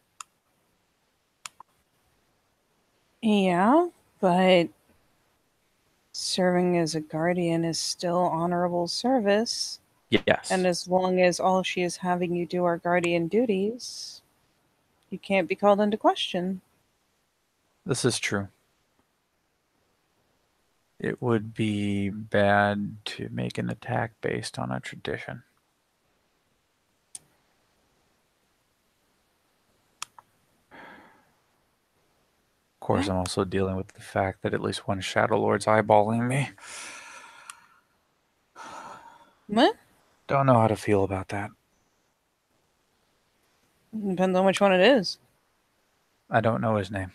Yeah, but serving as a guardian is still honorable service. Yes. And as long as all she is having you do are guardian duties, you can't be called into question. This is true. It would be bad to make an attack based on a tradition. Of course, I'm also dealing with the fact that at least one Shadow Lord's eyeballing me. What? Don't know how to feel about that. Depends on which one it is. I don't know his name.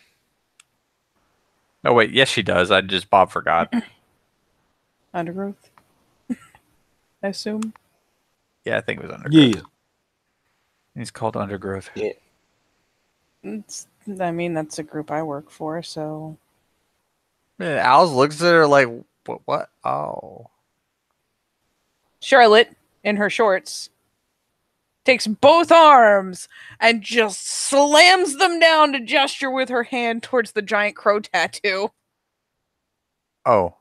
Oh wait, yes she does. Bob forgot. Undergrowth. I assume. Yeah, I think it was Undergrowth. Yeah. He's called Undergrowth. Yeah. That's a group I work for, so. Man, Alice looks at her like, what? Oh. Charlotte, in her shorts, takes both arms and just slams them down to gesture with her hand towards the giant crow tattoo. Oh.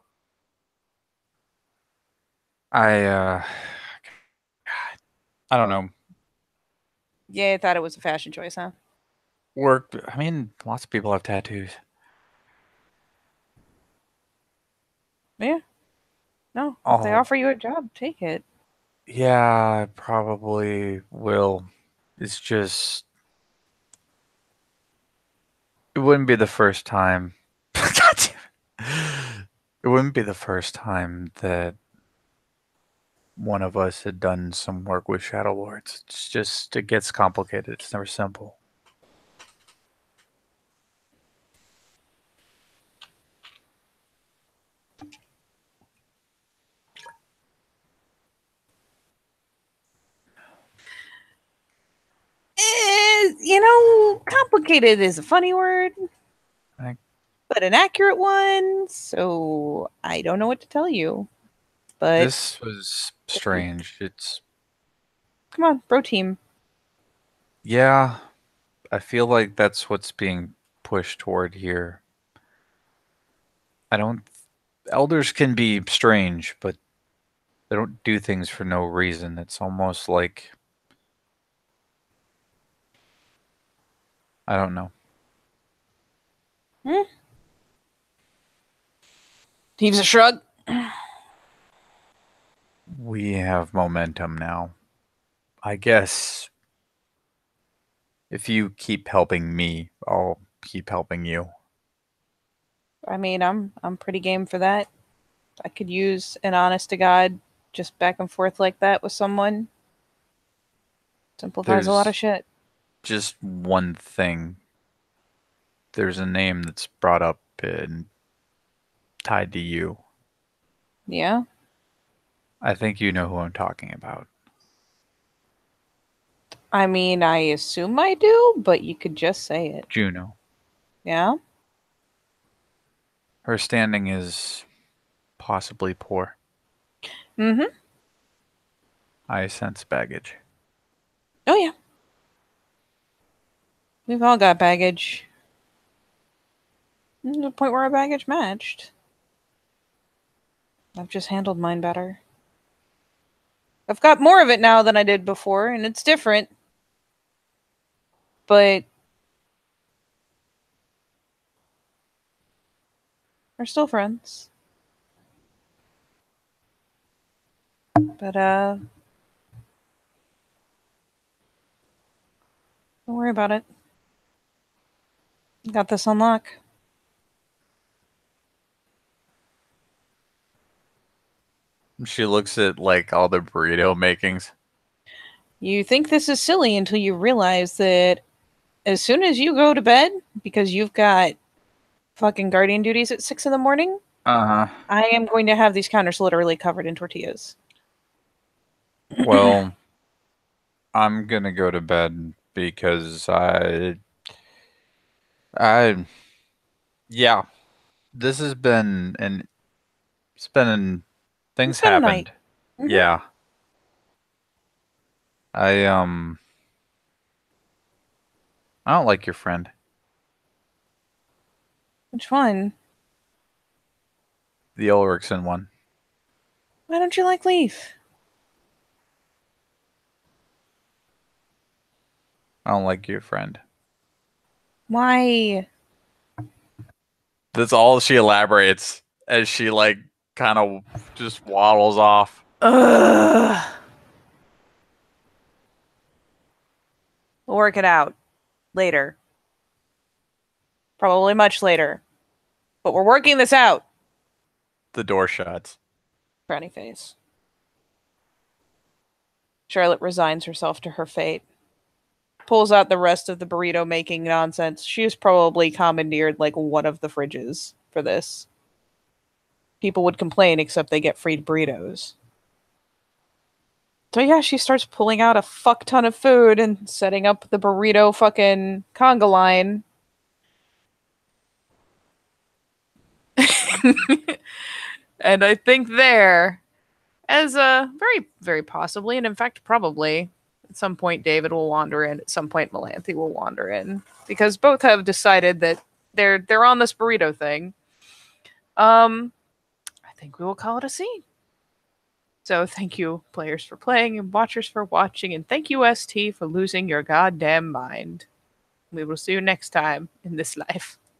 God, I don't know. Yeah, I thought it was a fashion choice, huh? I mean, lots of people have tattoos. Yeah. No, if they offer you a job, take it. Yeah, I probably will. It's just... It wouldn't be the first time. God damn it. It wouldn't be the first time that one of us had done some work with Shadow Lords. It gets complicated. It's never simple. Complicated is a funny word, I- but an accurate one. So I don't know what to tell you. But This was strange. come on, bro team. Yeah, I feel like that's what's being pushed toward here. Elders can be strange, but they don't do things for no reason. It's almost like, I don't know. Heaves a shrug. We have momentum now. I guess if you keep helping me, I'll keep helping you. I mean, I'm pretty game for that. I could use an honest to God just back and forth like that with someone. Simplifies a lot of shit. Just one thing. There's a name that's brought up and tied to you. Yeah? I think you know who I'm talking about. I mean, I assume I do, but you could just say it. Juno. Yeah? Her standing is possibly poor. Mm-hmm. I sense baggage. Oh, yeah. We've all got baggage. To the point where our baggage matched. I've just handled mine better. I've got more of it now than I did before, and it's different. But we're still friends. But, don't worry about it. Got this on lock. She looks at like all the burrito makings. You think this is silly until you realize that as soon as you go to bed, because you've got fucking guardian duties at 6 in the morning, Uh-huh. I am going to have these counters literally covered in tortillas. Well, I'm gonna go to bed because yeah, this has been things It's been a night. happened. Mhm. Yeah. I don't like your friend. Which one? The Ulrichsen one. Why don't you like Leaf? I don't like your friend. Why? That's all she elaborates as she like kind of just waddles off. Ugh. We'll work it out later. Probably much later. But we're working this out. The door shuts. Frowny face. Charlotte resigns herself to her fate. pulls out the rest of the burrito making nonsense. She's probably commandeered like one of the fridges for this. People would complain, except they get free burritos. So yeah, she starts pulling out a fuck ton of food and setting up the burrito fucking conga line. And I think there, as very, very possibly, and in fact probably, at some point David will wander in, at some point Melanthe will wander in, because both have decided that they're on this burrito thing. I think we will call it a scene. So thank you, players, for playing, and watchers for watching, and thank you, ST, for losing your goddamn mind. We will see you next time in this life.